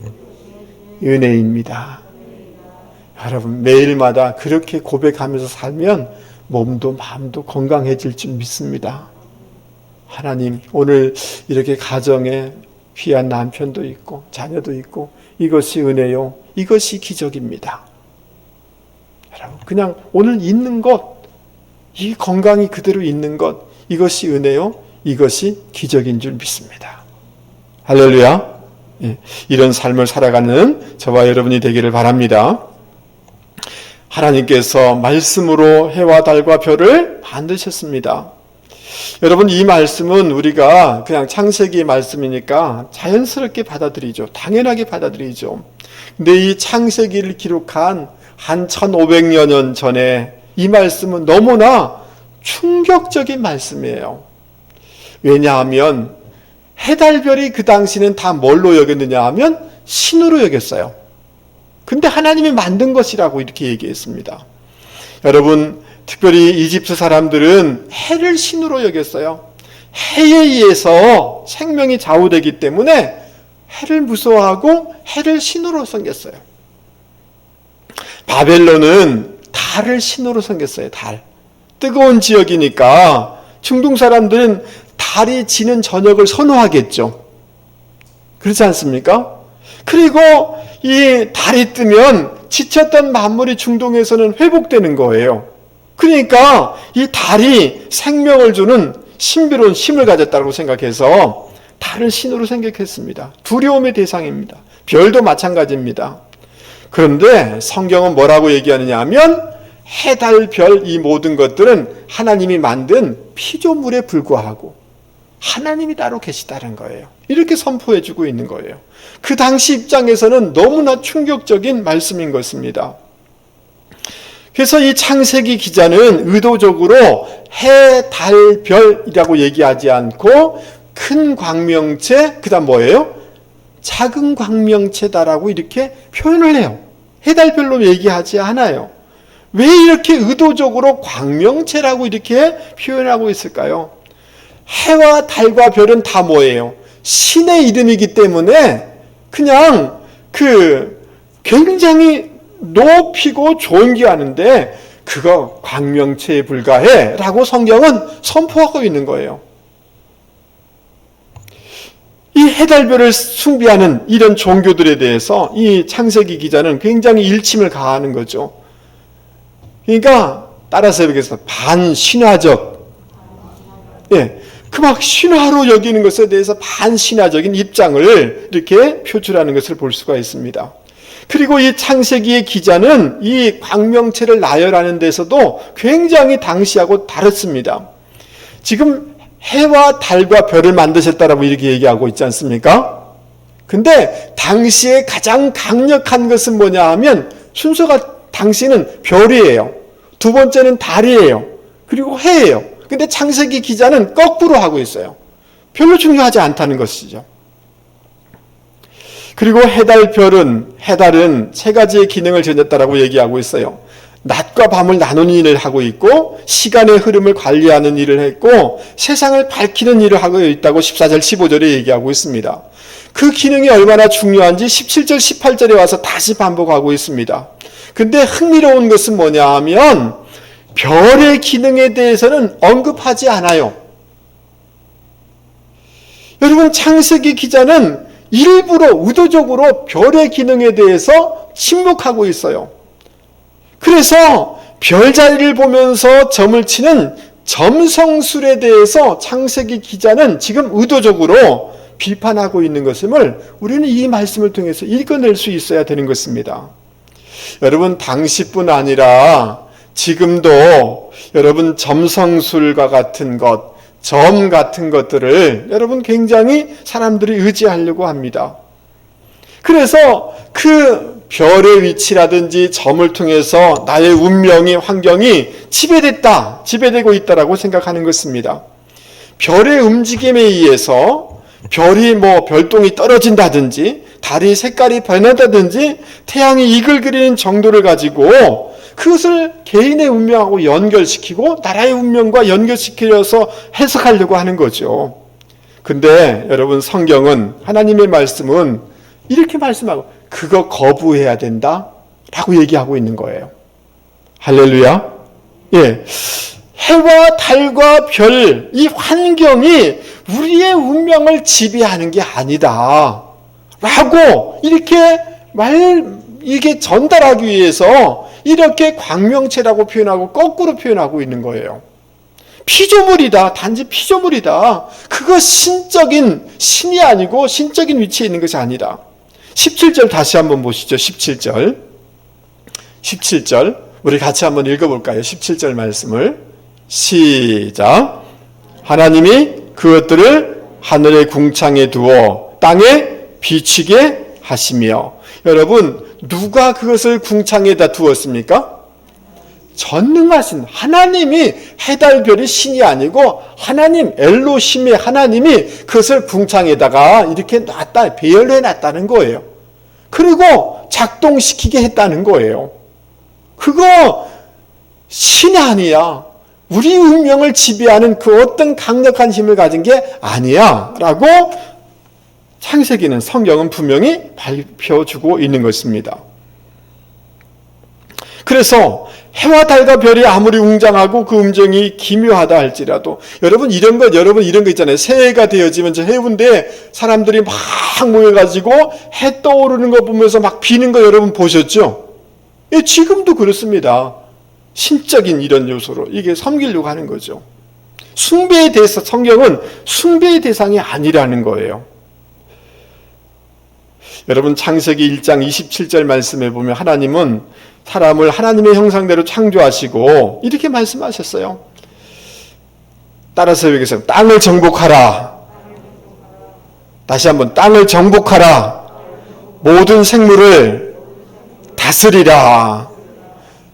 S1: 은혜입니다. 여러분, 매일마다 그렇게 고백하면서 살면 몸도 마음도 건강해질 줄 믿습니다. 하나님, 오늘 이렇게 가정에 귀한 남편도 있고 자녀도 있고 이것이 은혜요, 이것이 기적입니다. 여러분, 그냥 오늘 있는 것, 이 건강이 그대로 있는 것, 이것이 은혜요, 이것이 기적인 줄 믿습니다. 할렐루야. 예, 이런 삶을 살아가는 저와 여러분이 되기를 바랍니다. 하나님께서 말씀으로 해와 달과 별을 만드셨습니다. 여러분, 이 말씀은 우리가 그냥 창세기 말씀이니까 자연스럽게 받아들이죠. 당연하게 받아들이죠. 근데 이 창세기를 기록한 한 1500여 년 전에 이 말씀은 너무나 충격적인 말씀이에요. 왜냐하면 해달별이 그 당시는 다 뭘로 여겼느냐 하면 신으로 여겼어요. 근데 하나님이 만든 것이라고 이렇게 얘기했습니다. 여러분, 특별히 이집트 사람들은 해를 신으로 여겼어요. 해에 의해서 생명이 좌우되기 때문에 해를 무서워하고 해를 신으로 섬겼어요. 바벨론은 달을 신으로 섬겼어요. 달. 뜨거운 지역이니까 중동 사람들은 달이 지는 저녁을 선호하겠죠. 그렇지 않습니까? 그리고 이 달이 뜨면 지쳤던 만물이 중동에서는 회복되는 거예요. 그러니까 이 달이 생명을 주는 신비로운 힘을 가졌다고 생각해서 달을 신으로 생각했습니다. 두려움의 대상입니다. 별도 마찬가지입니다. 그런데 성경은 뭐라고 얘기하느냐 하면 해, 달, 별 이 모든 것들은 하나님이 만든 피조물에 불과하고 하나님이 따로 계시다는 거예요. 이렇게 선포해주고 있는 거예요. 그 당시 입장에서는 너무나 충격적인 말씀인 것입니다. 그래서 이 창세기 기자는 의도적으로 해, 달, 별이라고 얘기하지 않고 큰 광명체, 그 다음 뭐예요? 작은 광명체다라고 이렇게 표현을 해요. 해, 달, 별로 얘기하지 않아요. 왜 이렇게 의도적으로 광명체라고 이렇게 표현하고 있을까요? 해와 달과 별은 다 뭐예요? 신의 이름이기 때문에 그냥 굉장히 높이고 존귀하는데 그거 광명체에 불과해 라고 성경은 선포하고 있는 거예요. 이 해달별을 숭배하는 이런 종교들에 대해서 이 창세기 기자는 굉장히 일침을 가하는 거죠. 그러니까 따라서 여기서 반신화적, 그 막 신화로 여기는 것에 대해서 반신화적인 입장을 이렇게 표출하는 것을 볼 수가 있습니다. 그리고 이 창세기의 기자는 이 광명체를 나열하는 데서도 굉장히 당시하고 다릅니다. 지금 해와 달과 별을 만드셨다라고 이렇게 얘기하고 있지 않습니까? 근데 당시에 가장 강력한 것은 뭐냐 하면 순서가 당시는 별이에요. 두 번째는 달이에요. 그리고 해예요. 근데 창세기 기자는 거꾸로 하고 있어요. 별로 중요하지 않다는 것이죠. 그리고 해달은 세 가지의 기능을 지녔다라고 얘기하고 있어요. 낮과 밤을 나누는 일을 하고 있고 시간의 흐름을 관리하는 일을 했고 세상을 밝히는 일을 하고 있다고 14절 15절에 얘기하고 있습니다. 그 기능이 얼마나 중요한지 17절 18절에 와서 다시 반복하고 있습니다. 근데 흥미로운 것은 뭐냐 하면 별의 기능에 대해서는 언급하지 않아요. 여러분, 창세기 기자는 일부러 의도적으로 별의 기능에 대해서 침묵하고 있어요. 그래서 별자리를 보면서 점을 치는 점성술에 대해서 창세기 기자는 지금 의도적으로 비판하고 있는 것임을 우리는 이 말씀을 통해서 읽어낼 수 있어야 되는 것입니다. 여러분, 당시뿐 아니라 지금도 여러분 점성술과 같은 것, 점 같은 것들을 여러분 굉장히 사람들이 의지하려고 합니다. 그래서 그 별의 위치라든지 점을 통해서 나의 운명이, 환경이 지배되고 있다라고 생각하는 것입니다. 별의 움직임에 의해서 별이 별똥이 떨어진다든지 달이 색깔이 변한다든지 태양이 이글 그리는 정도를 가지고 그것을 개인의 운명하고 연결시키고 나라의 운명과 연결시켜서 해석하려고 하는 거죠. 근데 여러분, 성경은, 하나님의 말씀은 이렇게 말씀하고 그거 거부해야 된다 라고 얘기하고 있는 거예요. 할렐루야. 해와 달과 별, 이 환경이 우리의 운명을 지배하는 게 아니다 라고 이게 전달하기 위해서 이렇게 광명체라고 표현하고 거꾸로 표현하고 있는 거예요. 피조물이다. 단지 피조물이다. 그거 신이 아니고 신적인 위치에 있는 것이 아니다. 17절 다시 한번 보시죠. 17절 우리 같이 한번 읽어볼까요? 17절 말씀을 시작. 하나님이 그것들을 하늘의 궁창에 두어 땅에 비치게 하시며. 여러분, 누가 그것을 궁창에다 두었습니까? 전능하신 하나님이, 해달별이 신이 아니고 하나님, 엘로힘의 하나님이 그것을 궁창에다가 이렇게 놨다, 배열해 놨다는 거예요. 그리고 작동시키게 했다는 거예요. 그거 신이 아니야. 우리 운명을 지배하는 그 어떤 강력한 힘을 가진 게 아니야 라고 창세기는, 성경은 분명히 밝혀주고 있는 것입니다. 그래서 해와 달과 별이 아무리 웅장하고 그 음정이 기묘하다 할지라도, 여러분 이런 거 있잖아요. 새해가 되어지면 저 해운대에 사람들이 막 모여가지고 해 떠오르는 거 보면서 막 비는 거 여러분 보셨죠? 예, 지금도 그렇습니다. 신적인 이런 요소로 이게 섬기려고 하는 거죠. 숭배에 대해서 성경은 숭배의 대상이 아니라는 거예요. 여러분 창세기 1장 27절 말씀에 보면 하나님은 사람을 하나님의 형상대로 창조하시고 이렇게 말씀하셨어요. 따라서 여기서 땅을 정복하라. 다시 한번 땅을 정복하라. 모든 생물을 다스리라.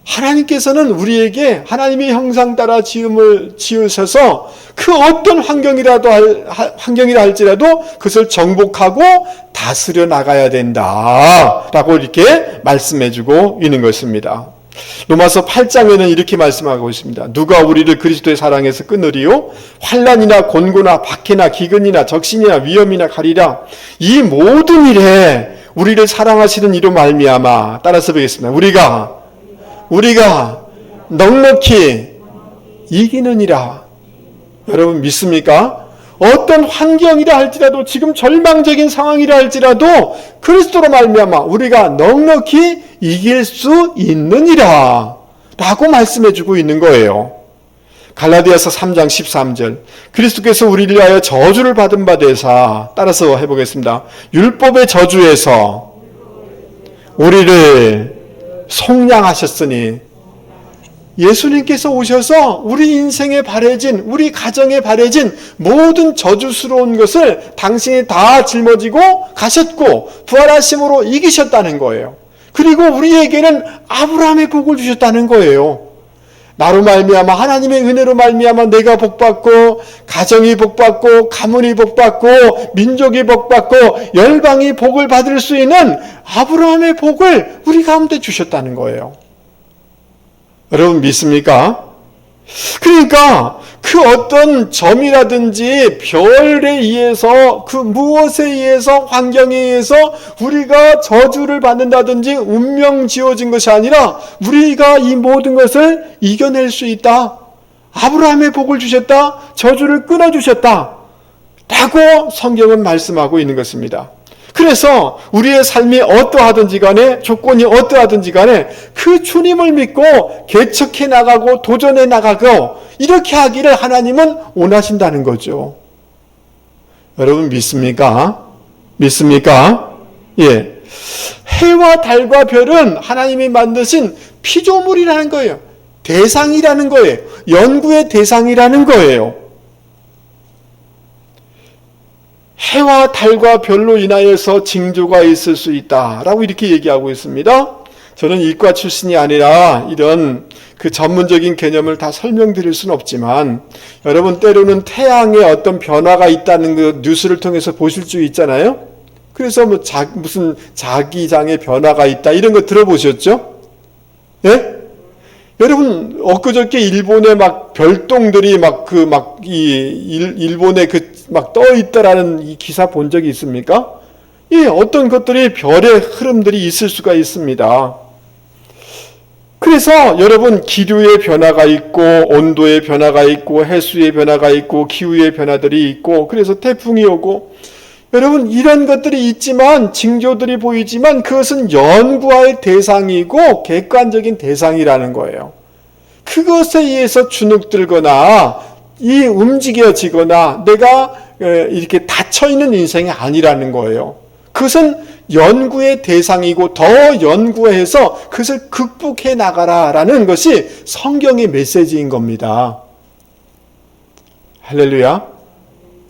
S1: 하나님께서는 우리에게 하나님의 형상 따라 지으셔서 그 어떤 환경이라 할지라도 그것을 정복하고 다스려 나가야 된다라고 이렇게 말씀해주고 있는 것입니다. 로마서 8장에는 이렇게 말씀하고 있습니다. 누가 우리를 그리스도의 사랑에서 끊으리요? 환난이나 곤고나 박해나 기근이나 적신이나 위험이나 가리라. 이 모든 일에 우리를 사랑하시는 이로 말미암아, 따라서 보겠습니다. 우리가 넉넉히 이기느니라. 여러분 믿습니까? 어떤 환경이라 할지라도, 지금 절망적인 상황이라 할지라도 그리스도로 말미암아 우리가 넉넉히 이길 수 있느니라 라고 말씀해주고 있는 거예요. 갈라디아서 3장 13절, 그리스도께서 우리를 위하여 저주를 받은 바 되사, 따라서 해보겠습니다. 율법의 저주에서 우리를 속량하셨으니, 예수님께서 오셔서 우리 인생에 바래진, 우리 가정에 바래진 모든 저주스러운 것을 당신이 다 짊어지고 가셨고 부활하심으로 이기셨다는 거예요. 그리고 우리에게는 아브라함의 복을 주셨다는 거예요. 나로 말미암아, 하나님의 은혜로 말미암아 내가 복받고, 가정이 복받고, 가문이 복받고, 민족이 복받고, 열방이 복을 받을 수 있는 아브라함의 복을 우리 가운데 주셨다는 거예요. 여러분 믿습니까? 그러니까 그 어떤 점이라든지 별에 의해서, 그 무엇에 의해서, 환경에 의해서 우리가 저주를 받는다든지 운명 지어진 것이 아니라 우리가 이 모든 것을 이겨낼 수 있다. 아브라함의 복을 주셨다. 저주를 끊어주셨다. 라고 성경은 말씀하고 있는 것입니다. 그래서 우리의 삶이 어떠하든지 간에, 조건이 어떠하든지 간에 그 주님을 믿고 개척해 나가고 도전해 나가고 이렇게 하기를 하나님은 원하신다는 거죠. 여러분 믿습니까? 믿습니까? 예. 해와 달과 별은 하나님이 만드신 피조물이라는 거예요. 대상이라는 거예요. 연구의 대상이라는 거예요. 해와 달과 별로 인하여서 징조가 있을 수 있다라고 이렇게 얘기하고 있습니다. 저는 이과 출신이 아니라 이런 그 전문적인 개념을 다 설명드릴 수는 없지만, 여러분 때로는 태양에 어떤 변화가 있다는 그 뉴스를 통해서 보실 수 있잖아요. 그래서 무슨 자기장의 변화가 있다 이런 거 들어보셨죠? 예? 여러분 엊그저께 일본에 막 별똥들이 일본에 막 떠 있다라는 이 기사 본 적이 있습니까? 예, 어떤 것들이 별의 흐름들이 있을 수가 있습니다. 그래서 여러분 기류의 변화가 있고, 온도의 변화가 있고, 해수의 변화가 있고, 기후의 변화들이 있고, 그래서 태풍이 오고, 여러분 이런 것들이 있지만, 징조들이 보이지만 그것은 연구의 대상이고 객관적인 대상이라는 거예요. 그것에 의해서 주눅들거나 이 움직여지거나 내가 이렇게 닫혀있는 인생이 아니라는 거예요. 그것은 연구의 대상이고 더 연구해서 그것을 극복해 나가라라는 것이 성경의 메시지인 겁니다. 할렐루야.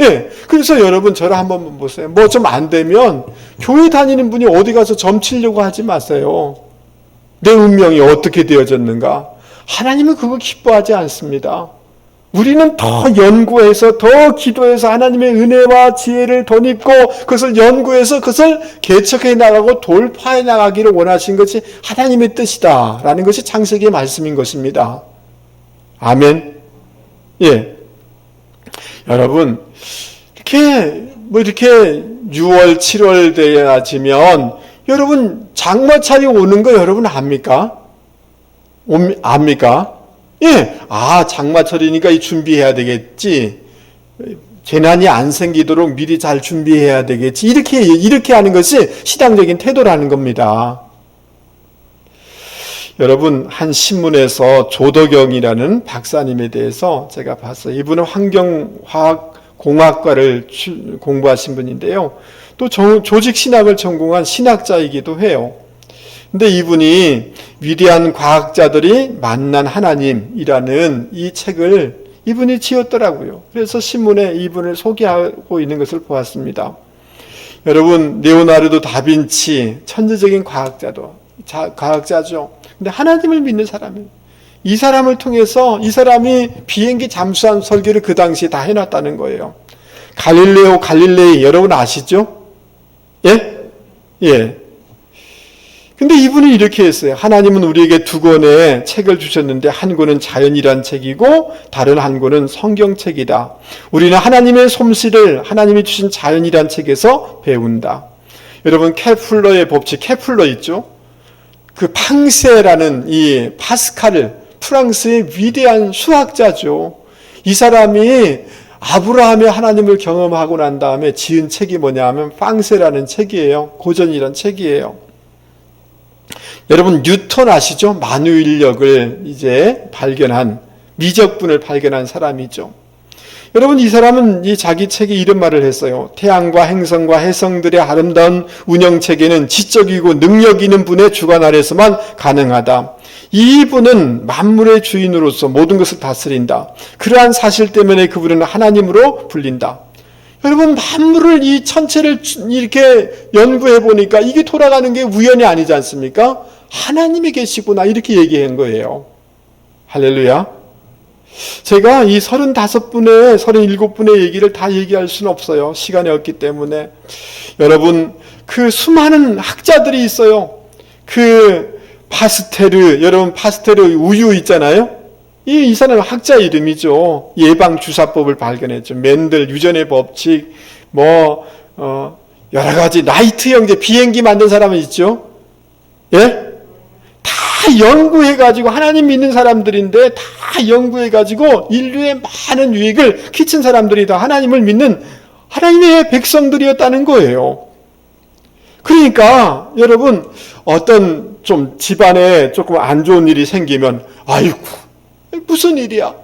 S1: 예. 그래서 여러분 저를 한번 보세요. 뭐 좀 안 되면 교회 다니는 분이 어디 가서 점치려고 하지 마세요. 내 운명이 어떻게 되어졌는가? 하나님은 그거 기뻐하지 않습니다. 우리는 더 연구해서 더 기도해서 하나님의 은혜와 지혜를 덧입고 그것을 연구해서 그것을 개척해 나가고 돌파해 나가기를 원하신 것이 하나님의 뜻이다라는 것이 창세기의 말씀인 것입니다. 아멘. 예. 여러분 이렇게 6월 7월 되어지면 여러분 장마철이 오는 거 여러분 압니까? 압니까? 예. 장마철이니까 이 준비해야 되겠지. 재난이 안 생기도록 미리 잘 준비해야 되겠지. 이렇게 하는 것이 신앙적인 태도라는 겁니다. 여러분, 한 신문에서 조덕영이라는 박사님에 대해서 제가 봤어요. 이분은 환경화학공학과를 공부하신 분인데요. 또 조직신학을 전공한 신학자이기도 해요. 근데 이분이 위대한 과학자들이 만난 하나님이라는 이 책을 이분이 지었더라고요. 그래서 신문에 이분을 소개하고 있는 것을 보았습니다. 여러분, 레오나르도 다빈치 천재적인 과학자죠. 근데 하나님을 믿는 사람이에요. 이 사람을 통해서 이 사람이 비행기 잠수함 설계를 그 당시에 다 해놨다는 거예요. 갈릴레이 여러분 아시죠? 예? 예. 근데 이분은 이렇게 했어요. 하나님은 우리에게 두 권의 책을 주셨는데 한 권은 자연이란 책이고 다른 한 권은 성경책이다. 우리는 하나님의 솜씨를 하나님이 주신 자연이란 책에서 배운다. 여러분 케플러의 법칙, 케플러 있죠? 그 팡세라는 이 파스칼, 프랑스의 위대한 수학자죠. 이 사람이 아브라함의 하나님을 경험하고 난 다음에 지은 책이 뭐냐 하면 팡세라는 책이에요. 고전이란 책이에요. 여러분 뉴턴 아시죠? 만유인력을 이제 발견한 미적분을 발견한 사람이죠. 여러분 이 사람은 이 자기 책에 이런 말을 했어요. 태양과 행성과 해성들의 아름다운 운영체계는 지적이고 능력 있는 분의 주관 아래서만 가능하다. 이분은 만물의 주인으로서 모든 것을 다스린다. 그러한 사실 때문에 그분은 하나님으로 불린다. 여러분 만물을 이 천체를 이렇게 연구해 보니까 이게 돌아가는 게 우연이 아니지 않습니까? 하나님이 계시구나 이렇게 얘기한 거예요. 할렐루야. 제가 이 35분의 37분의 얘기를 다 얘기할 수는 없어요. 시간이 없기 때문에. 여러분 그 수많은 학자들이 있어요. 그 파스테르, 여러분 파스테르 우유 있잖아요. 이 사람은 학자 이름이죠. 예방주사법을 발견했죠. 맨델 유전의 법칙, 여러 가지 라이트 형제 비행기 만든 사람은 있죠. 예? 다 연구해가지고 하나님 믿는 사람들인데 다 연구해가지고 인류의 많은 유익을 끼친 사람들이 다 하나님을 믿는 하나님의 백성들이었다는 거예요. 그러니까 여러분 어떤 좀 집안에 조금 안 좋은 일이 생기면 아이고 무슨 일이야?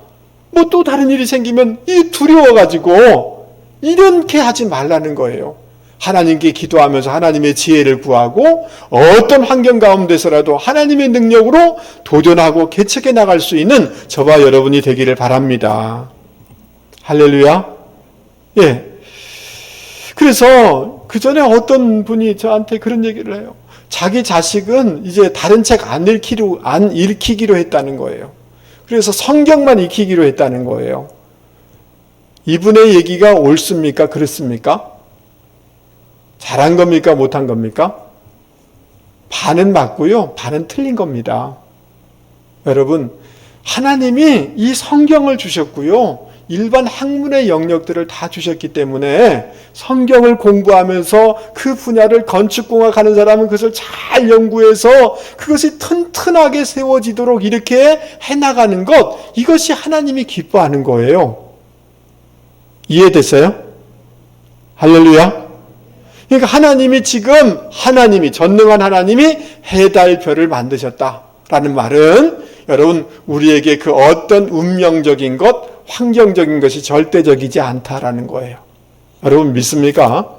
S1: 뭐 또 다른 일이 생기면 이 두려워가지고 이렇게 하지 말라는 거예요. 하나님께 기도하면서 하나님의 지혜를 구하고 어떤 환경 가운데서라도 하나님의 능력으로 도전하고 개척해 나갈 수 있는 저와 여러분이 되기를 바랍니다. 할렐루야. 예. 그래서 그 전에 어떤 분이 저한테 그런 얘기를 해요. 자기 자식은 이제 다른 책 안 읽히기로 했다는 거예요. 그래서 성경만 익히기로 했다는 거예요. 이분의 얘기가 옳습니까? 그렇습니까? 잘한 겁니까? 못한 겁니까? 반은 맞고요. 반은 틀린 겁니다. 여러분, 하나님이 이 성경을 주셨고요. 일반 학문의 영역들을 다 주셨기 때문에 성경을 공부하면서 그 분야를 건축공학하는 사람은 그것을 잘 연구해서 그것이 튼튼하게 세워지도록 이렇게 해나가는 것, 이것이 하나님이 기뻐하는 거예요. 이해됐어요? 할렐루야. 그러니까 하나님이 지금 전능한 하나님이 해달별을 만드셨다라는 말은 여러분 우리에게 그 어떤 운명적인 것, 환경적인 것이 절대적이지 않다라는 거예요. 여러분 믿습니까?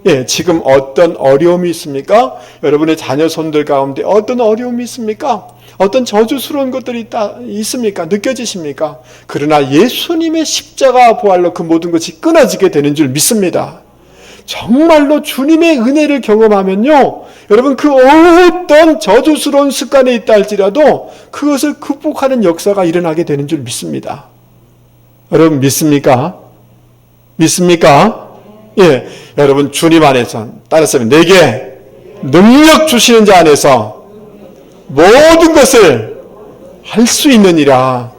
S1: 예, 지금 어떤 어려움이 있습니까? 여러분의 자녀 손들 가운데 어떤 어려움이 있습니까? 어떤 저주스러운 것들이 있습니까? 느껴지십니까? 그러나 예수님의 십자가 부활로 그 모든 것이 끊어지게 되는 줄 믿습니다. 정말로 주님의 은혜를 경험하면요, 여러분 그 어떤 저주스러운 습관에 있다 할지라도 그것을 극복하는 역사가 일어나게 되는 줄 믿습니다. 여러분 믿습니까? 믿습니까? 예, 여러분 주님 안에서 따라서 내게 능력 주시는 자 안에서 모든 것을 할 수 있느니라.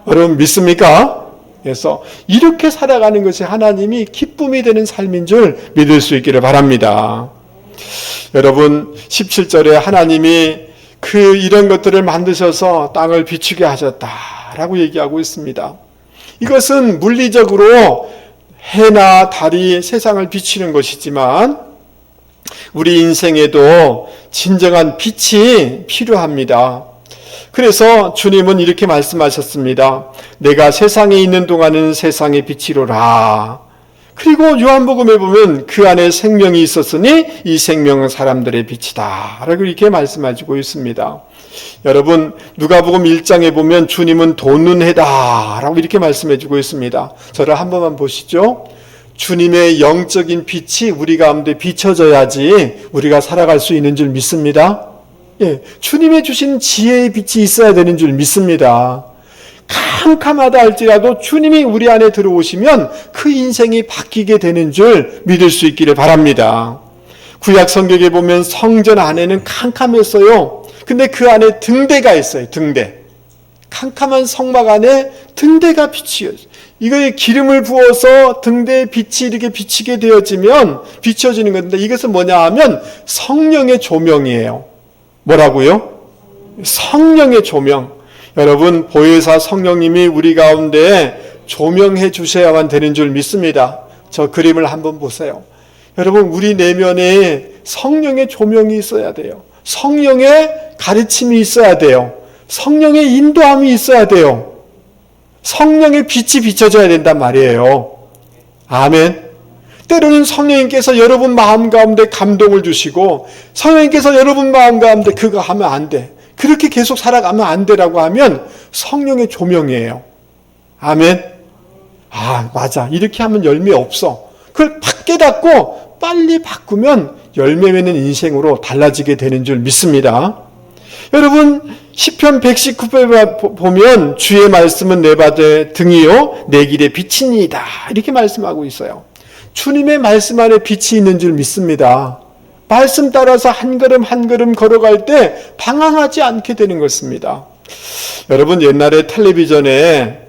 S1: 여러분 믿습니까? 그래서 이렇게 살아가는 것이 하나님이 기쁨이 되는 삶인 줄 믿을 수 있기를 바랍니다. 여러분 17절에 하나님이 이런 것들을 만드셔서 땅을 비추게 하셨다라고 얘기하고 있습니다. 이것은 물리적으로 해나 달이 세상을 비추는 것이지만 우리 인생에도 진정한 빛이 필요합니다. 그래서 주님은 이렇게 말씀하셨습니다. 내가 세상에 있는 동안은 세상의 빛이로라. 그리고 요한복음에 보면 그 안에 생명이 있었으니 이 생명은 사람들의 빛이다 라고 이렇게 말씀하시고 있습니다. 여러분 누가복음 1장에 보면 주님은 돈눈해다 라고 이렇게 말씀해주고 있습니다. 저를 한 번만 보시죠. 주님의 영적인 빛이 우리 가운데 비춰져야지 우리가 살아갈 수 있는 줄 믿습니다. 예, 주님의 주신 지혜의 빛이 있어야 되는 줄 믿습니다. 캄캄하다 할지라도 주님이 우리 안에 들어오시면 그 인생이 바뀌게 되는 줄 믿을 수 있기를 바랍니다. 구약 성경에 보면 성전 안에는 캄캄했어요. 근데 그 안에 등대가 있어요. 등대. 캄캄한 성막 안에 등대가 비치어요. 이거에 기름을 부어서 등대에 빛이 이렇게 비치게 되어지면 비춰지는 건데 이것은 뭐냐 하면 성령의 조명이에요. 뭐라고요? 성령의 조명. 여러분 보혜사 성령님이 우리 가운데 조명해 주셔야만 되는 줄 믿습니다. 저 그림을 한번 보세요. 여러분 우리 내면에 성령의 조명이 있어야 돼요. 성령의 가르침이 있어야 돼요. 성령의 인도함이 있어야 돼요. 성령의 빛이 비춰져야 된단 말이에요. 아멘. 때로는 성령님께서 여러분 마음 가운데 감동을 주시고 성령님께서 여러분 마음 가운데 그거 하면 안 돼. 그렇게 계속 살아가면 안 되라고 하면 성령의 조명이에요. 아멘. 아 맞아. 이렇게 하면 열매 없어. 그걸 팍 깨닫고 빨리 바꾸면 열매 맺는 인생으로 달라지게 되는 줄 믿습니다. 여러분 시편 119편 보면 주의 말씀은 내 발의 등이요 내 길의 빛이니이다 이렇게 말씀하고 있어요. 주님의 말씀 안에 빛이 있는 줄 믿습니다. 말씀 따라서 한 걸음 한 걸음 걸어갈 때 방황하지 않게 되는 것입니다. 여러분 옛날에 텔레비전에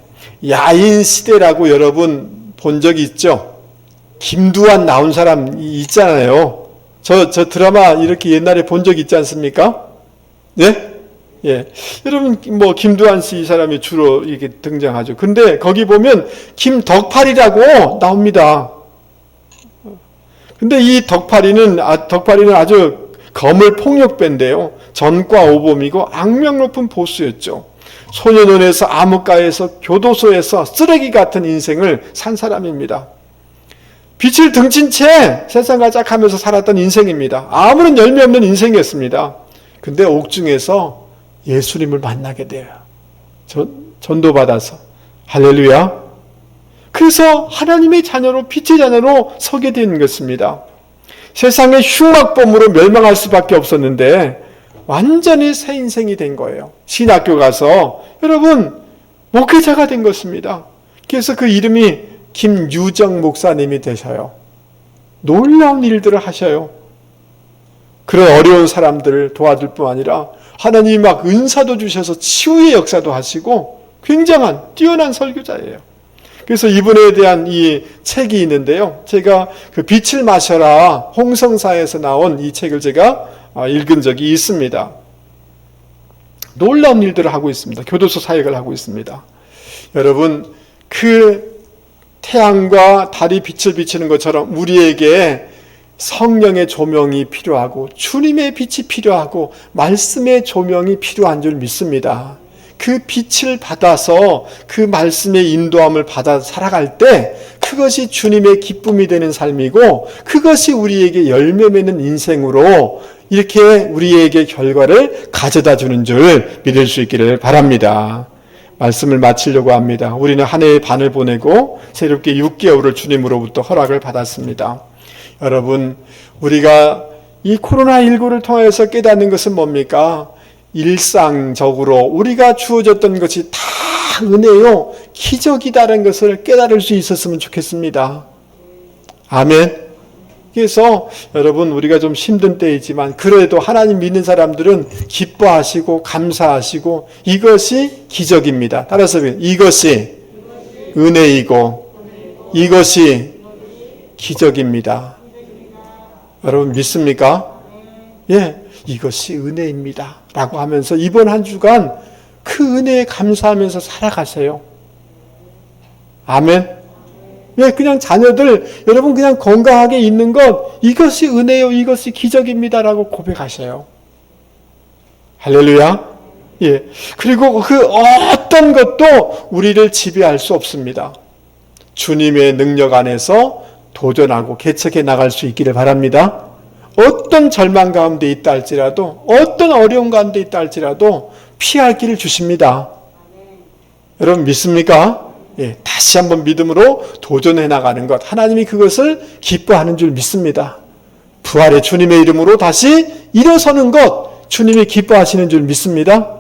S1: 야인시대라고 여러분 본 적이 있죠? 김두한 나온 사람 있잖아요. 저 드라마 이렇게 옛날에 본 적 있지 않습니까? 네? 예. 여러분, 김두한 씨 이 사람이 주로 이렇게 등장하죠. 근데 거기 보면 김덕팔이라고 나옵니다. 근데 이 덕팔이는 아주 거물 폭력배인데요. 전과 오범이고 악명 높은 보수였죠. 소년원에서 암흑가에서 교도소에서 쓰레기 같은 인생을 산 사람입니다. 빛을 등진 채 세상과 짝하면서 살았던 인생입니다. 아무런 열매 없는 인생이었습니다. 근데 옥중에서 예수님을 만나게 돼요. 전도받아서. 할렐루야. 그래서 하나님의 자녀로 빛의 자녀로 서게 되는 것입니다. 세상의 흉악범으로 멸망할 수밖에 없었는데 완전히 새 인생이 된 거예요. 신학교 가서 여러분 목회자가 된 것입니다. 그래서 그 이름이 김유정 목사님이 되셔요. 놀라운 일들을 하셔요. 그런 어려운 사람들을 도와줄 뿐 아니라 하나님이 막 은사도 주셔서 치유의 역사도 하시고 굉장한 뛰어난 설교자예요. 그래서 이분에 대한 이 책이 있는데요. 제가 그 빛을 마셔라 홍성사에서 나온 이 책을 제가 읽은 적이 있습니다. 놀라운 일들을 하고 있습니다. 교도소 사역을 하고 있습니다. 여러분 그 태양과 달이 빛을 비치는 것처럼 우리에게 성령의 조명이 필요하고 주님의 빛이 필요하고 말씀의 조명이 필요한 줄 믿습니다. 그 빛을 받아서 그 말씀의 인도함을 받아 살아갈 때 그 그것이 주님의 기쁨이 되는 삶이고 그것이 우리에게 열매 맺는 인생으로 이렇게 우리에게 결과를 가져다 주는 줄 믿을 수 있기를 바랍니다. 말씀을 마치려고 합니다. 우리는 한 해의 반을 보내고 새롭게 6개월을 주님으로부터 허락을 받았습니다. 여러분, 우리가 이 코로나19를 통해서 깨닫는 것은 뭡니까? 일상적으로 우리가 주어졌던 것이 다 은혜요, 기적이다라는 것을 깨달을 수 있었으면 좋겠습니다. 아멘. 그래서 여러분, 우리가 좀 힘든 때이지만 그래도 하나님 믿는 사람들은 기뻐하시고 감사하시고 이것이 기적입니다. 따라서 이것이 은혜이고 이것이 기적입니다. 여러분 믿습니까? 예, 이것이 은혜입니다 라고 하면서 이번 한 주간 그 은혜에 감사하면서 살아가세요. 아멘. 예, 그냥 자녀들, 여러분 그냥 건강하게 있는 것, 이것이 은혜요, 이것이 기적입니다 라고 고백하세요. 할렐루야. 예. 그리고 그 어떤 것도 우리를 지배할 수 없습니다. 주님의 능력 안에서 도전하고 개척해 나갈 수 있기를 바랍니다. 어떤 절망 가운데 있다 할지라도, 어떤 어려움 가운데 있다 할지라도 피할 길을 주십니다. 여러분 믿습니까? 예, 다시 한번 믿음으로 도전해 나가는 것, 하나님이 그것을 기뻐하는 줄 믿습니다. 부활의 주님의 이름으로 다시 일어서는 것, 주님이 기뻐하시는 줄 믿습니다.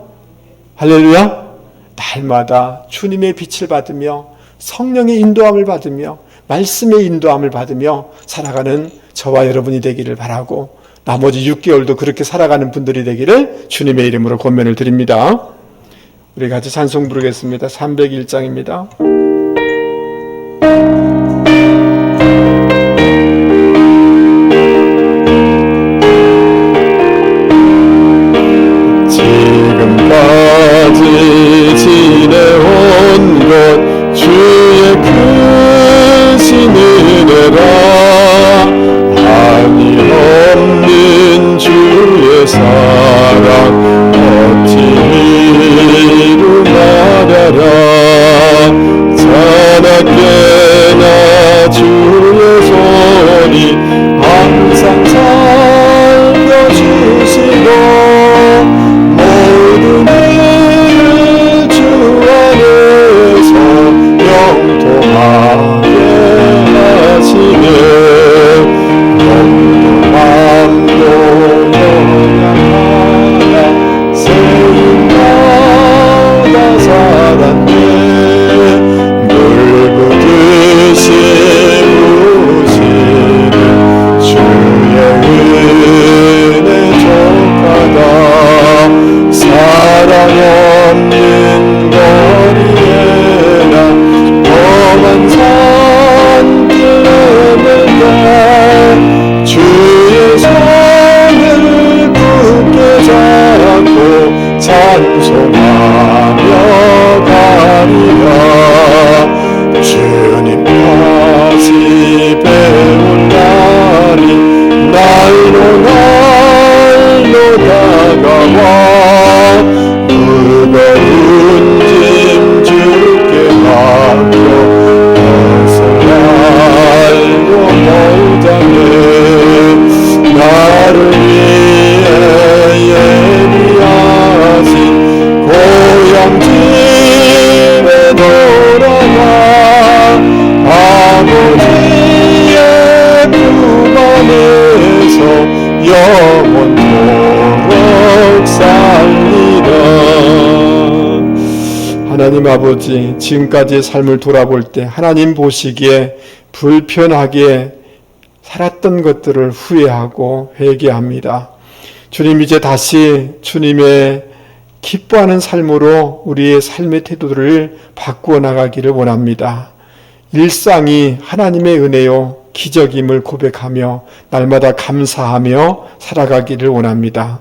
S1: 할렐루야. 날마다 주님의 빛을 받으며 성령의 인도함을 받으며 말씀의 인도함을 받으며 살아가는 저와 여러분이 되기를 바라고, 나머지 6개월도 그렇게 살아가는 분들이 되기를 주님의 이름으로 권면을 드립니다. 우리 같이 찬송 부르겠습니다. 301장입니다. 지금까지 지내온 것 주의 크신 은혜라, 한이 없는 주의 사랑 어찌 이루 말하랴. 자나깨나 주의 손이 항상 살려주시고 모든 일을 주 안에서 영통하게 하시네. 영통함도 영향하라. 새인마다 살았네. 물부듯이 부시는 주의 은혜 족하다. 사랑 없는 거리에나 험한 산길 헤매다 주의 손을 굳게 잡고 찬송하며 가리라. 주님 다시 배울 날이 날로 날로 다가와 무거운 짐 주께 맡겨 벗어나려 멀다네. 나를 위해 예비하신 고향 집에 돌아가 아버지의 품 안에서 영원토록 살리라. 하나님 아버지, 지금까지의 삶을 돌아볼 때 하나님 보시기에 불편하게 살았던 것들을 후회하고 회개합니다. 주님, 이제 다시 주님의 기뻐하는 삶으로 우리의 삶의 태도를 바꾸어 나가기를 원합니다. 일상이 하나님의 은혜요 기적임을 고백하며 날마다 감사하며 살아가기를 원합니다.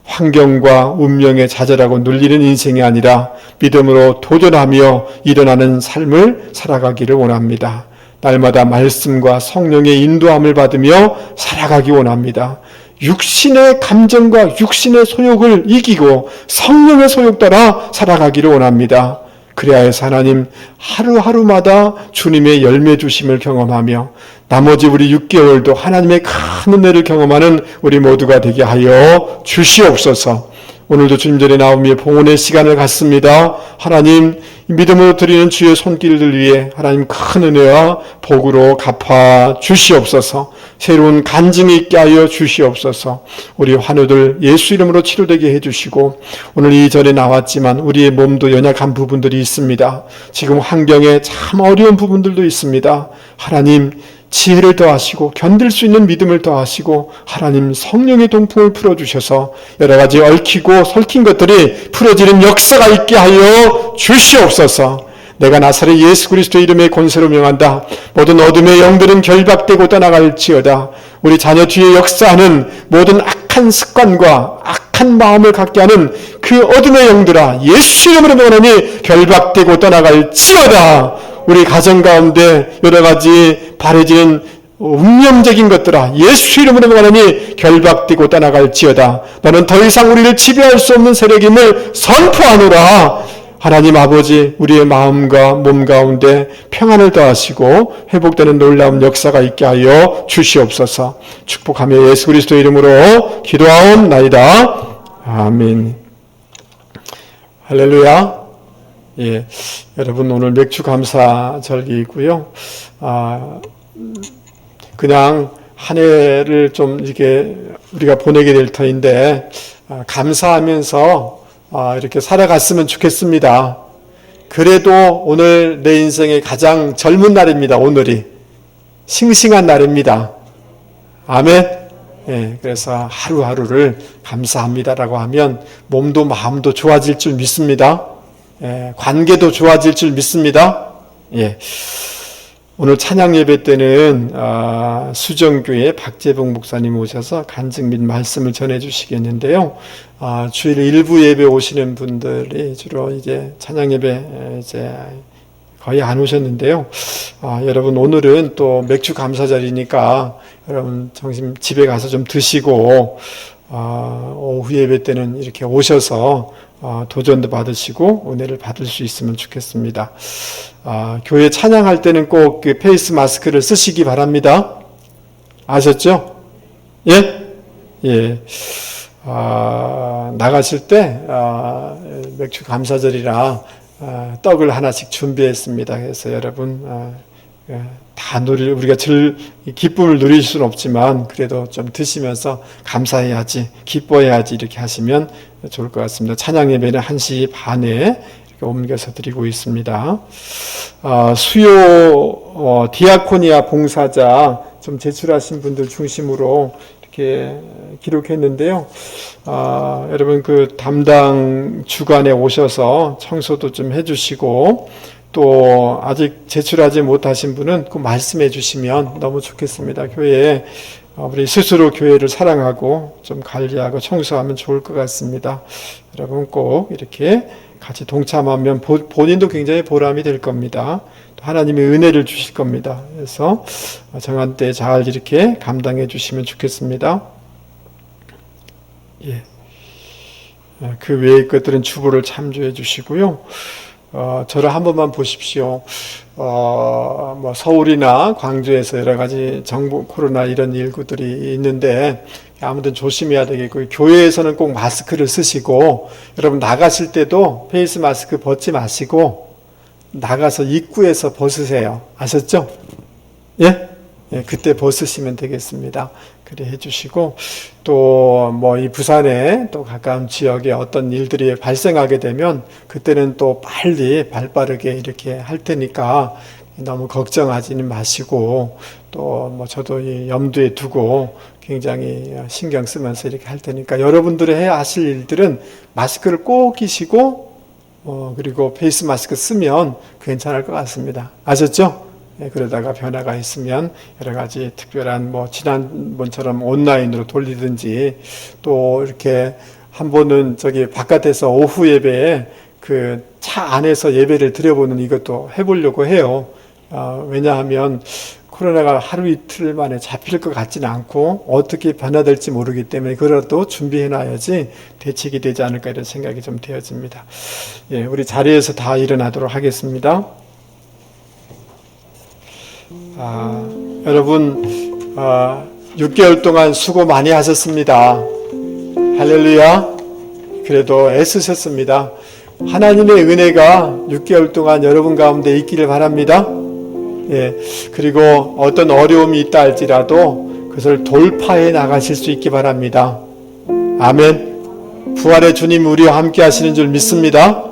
S1: 환경과 운명에 좌절하고 눌리는 인생이 아니라 믿음으로 도전하며 일어나는 삶을 살아가기를 원합니다. 날마다 말씀과 성령의 인도함을 받으며 살아가기 원합니다. 육신의 감정과 육신의 소욕을 이기고 성령의 소욕 따라 살아가기를 원합니다. 그래야 해서 하나님 하루하루마다 주님의 열매 주심을 경험하며 나머지 우리 6개월도 하나님의 큰 은혜를 경험하는 우리 모두가 되게 하여 주시옵소서. 오늘도 주님 전에 나오며 봉헌의 시간을 갖습니다. 하나님 믿음으로 드리는 주의 손길들 위해 하나님 큰 은혜와 복으로 갚아 주시옵소서. 새로운 간증이 있게 하여 주시옵소서. 우리 환우들 예수 이름으로 치료되게 해주시고 오늘 이전에 나왔지만 우리의 몸도 연약한 부분들이 있습니다. 지금 환경에 참 어려운 부분들도 있습니다. 하나님 지혜를 더하시고 견딜 수 있는 믿음을 더하시고 하나님 성령의 동풍을 풀어주셔서 여러 가지 얽히고 설킨 것들이 풀어지는 역사가 있게 하여 주시옵소서. 내가 나사렛 예수 그리스도의 이름의 권세로 명한다. 모든 어둠의 영들은 결박되고 떠나갈지어다. 우리 자녀 뒤에 역사하는 모든 악한 습관과 악한 마음을 갖게 하는 그 어둠의 영들아 예수 이름으로 명하노니 결박되고 떠나갈지어다. 우리 가정 가운데 여러 가지 바래지는 운명적인 것들아 예수 이름으로 명하노니 결박되고 떠나갈지어다. 너는 더 이상 우리를 지배할 수 없는 세력임을 선포하노라. 하나님 아버지 우리의 마음과 몸 가운데 평안을 더하시고 회복되는 놀라운 역사가 있게 하여 주시옵소서. 축복하며 예수 그리스도의 이름으로 기도하옵나이다. 아멘. 할렐루야. 예, 여러분 오늘 맥주 감사절기이고요. 그냥 한 해를 좀 이렇게 우리가 보내게 될 터인데 감사하면서 이렇게 살아갔으면 좋겠습니다. 그래도 오늘 내 인생의 가장 젊은 날입니다. 오늘이 싱싱한 날입니다. 아멘. 예, 그래서 하루하루를 감사합니다라고 하면 몸도 마음도 좋아질 줄 믿습니다. 예, 관계도 좋아질 줄 믿습니다. 예. 오늘 찬양 예배 때는 수정교회 박재봉 목사님 오셔서 간증 및 말씀을 전해 주시겠는데요. 주일 일부 예배 오시는 분들이 주로 이제 찬양 예배 이제 거의 안 오셨는데요. 여러분 오늘은 또 맥주 감사절이니까 여러분 정신 집에 가서 좀 드시고 오후 예배 때는 이렇게 오셔서 도전도 받으시고 은혜를 받을 수 있으면 좋겠습니다. 교회 찬양할 때는 꼭 그 페이스 마스크를 쓰시기 바랍니다. 아셨죠? 예? 예. 나가실 때 맥주 감사절이라 떡을 하나씩 준비했습니다. 그래서 여러분 다 우리가 기쁨을 누릴 수는 없지만 그래도 좀 드시면서 감사해야지 기뻐해야지 이렇게 하시면 좋을 것 같습니다. 찬양 예배는 1시 반에 이렇게 옮겨서 드리고 있습니다. 수요 디아코니아 봉사자 좀 제출하신 분들 중심으로 이렇게 기록했는데요. 여러분 그 담당 주간에 오셔서 청소도 좀 해주시고 또 아직 제출하지 못하신 분은 꼭 말씀해 주시면 너무 좋겠습니다. 교회에 우리 스스로 교회를 사랑하고 좀 관리하고 청소하면 좋을 것 같습니다. 여러분 꼭 이렇게 같이 동참하면 본인도 굉장히 보람이 될 겁니다. 또 하나님의 은혜를 주실 겁니다. 그래서 정한 때 잘 이렇게 감당해 주시면 좋겠습니다. 예. 그 외의 것들은 주보를 참조해 주시고요. 저를 한 번만 보십시오. 뭐 서울이나 광주에서 여러 가지 정부 코로나 이런 일구들이 있는데 아무튼 조심해야 되겠고 교회에서는 꼭 마스크를 쓰시고 여러분 나가실 때도 페이스 마스크 벗지 마시고 나가서 입구에서 벗으세요. 아셨죠? 예? 예, 그때 벗으시면 되겠습니다. 그래 해주시고 또 뭐 이 부산에 또 가까운 지역에 어떤 일들이 발생하게 되면 그때는 또 빨리 발빠르게 이렇게 할 테니까 너무 걱정하지는 마시고 또 뭐 저도 이 염두에 두고 굉장히 신경 쓰면서 이렇게 할 테니까 여러분들이 해야 하실 일들은 마스크를 꼭 끼시고 그리고 페이스 마스크 쓰면 괜찮을 것 같습니다. 아셨죠? 네, 그러다가 변화가 있으면 여러 가지 특별한 뭐 지난번처럼 온라인으로 돌리든지 또 이렇게 한 번은 저기 바깥에서 오후 예배에 그 차 안에서 예배를 드려보는 이것도 해보려고 해요. 왜냐하면 코로나가 하루 이틀 만에 잡힐 것 같지는 않고 어떻게 변화될지 모르기 때문에 그래도 준비해놔야지 대책이 되지 않을까 이런 생각이 좀 되어집니다. 예, 우리 자리에서 다 일어나도록 하겠습니다. 여러분 6개월 동안 수고 많이 하셨습니다. 할렐루야. 그래도 애쓰셨습니다. 하나님의 은혜가 6개월 동안 여러분 가운데 있기를 바랍니다. 예, 그리고 어떤 어려움이 있다 할지라도 그것을 돌파해 나가실 수 있기 바랍니다. 아멘. 부활의 주님 우리와 함께 하시는 줄 믿습니다.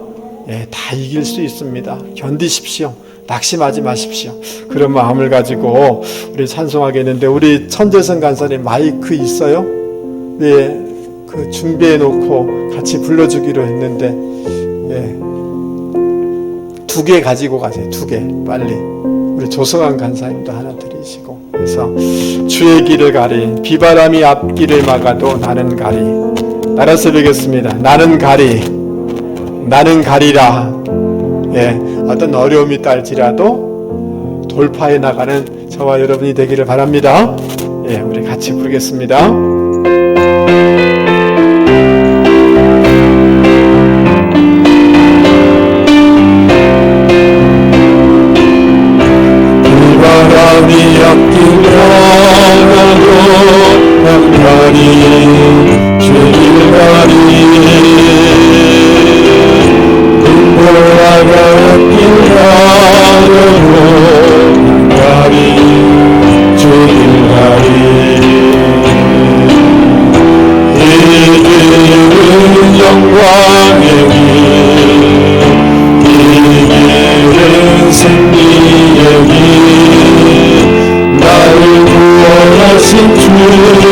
S1: 예, 다 이길 수 있습니다. 견디십시오. 낙심하지 마십시오. 그런 마음을 가지고 우리 찬송하겠는데, 우리 천재성 간사님 마이크 있어요? 예, 그 준비해 놓고 같이 불러주기로 했는데, 예, 2개 가지고 가세요. 2개 빨리. 우리 조성환 간사님도 하나 드리시고. 그래서 주의 길을 가리, 비바람이 앞길을 막아도 나는 가리. 따라서 읽겠습니다. 나는 가리, 나는 가리라. 예, 어떤 어려움이 있다 할지라도 돌파해 나가는 저와 여러분이 되기를 바랍니다. 예, 우리 같이 부르겠습니다. 바람이 앞길을 막아도 난 가리, 주길 가리. 눈보라가 앞길 가려도 난 가리, 주길 가리. 이 길은 영광의 길, 이 길은 승리의 길, 나를 구원하신 주님이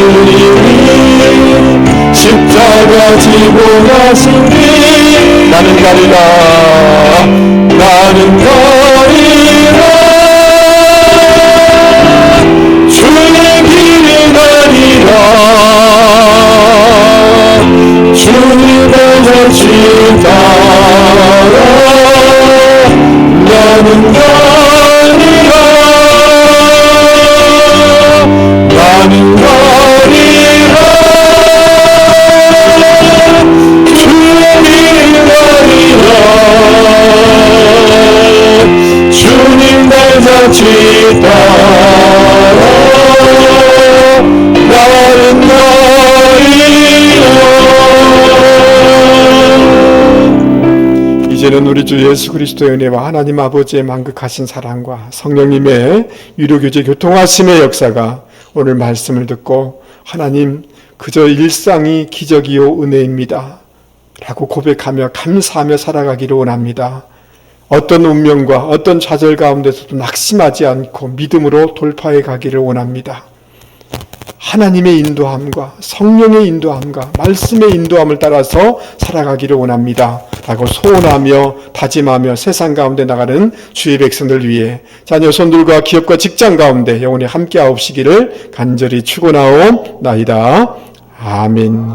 S1: 십자가 지고 가신 길, 나는 가리라, 나는 가리라. 주의 길을 가리라. 주님의 젖을 따라 나는 가리라. 나는 가리라. 주의 길을 가리라. 주님 발자취 따라 나는 가리라. 이제는 우리 주 예수 그리스도의 은혜와 하나님 아버지의 만극하신 사랑과 성령님의 위로교제 교통하심의 역사가 오늘 말씀을 듣고, 하나님 그저 일상이 기적이요 은혜입니다 라고 고백하며 감사하며 살아가기를 원합니다. 어떤 운명과 어떤 좌절 가운데서도 낙심하지 않고 믿음으로 돌파해 가기를 원합니다. 하나님의 인도함과 성령의 인도함과 말씀의 인도함을 따라서 살아가기를 원합니다 라고 소원하며 다짐하며 세상 가운데 나가는 주의 백성들 위해 자녀 손들과 기업과 직장 가운데 영원히 함께하옵시기를 간절히 축원하옵나이다. 아멘.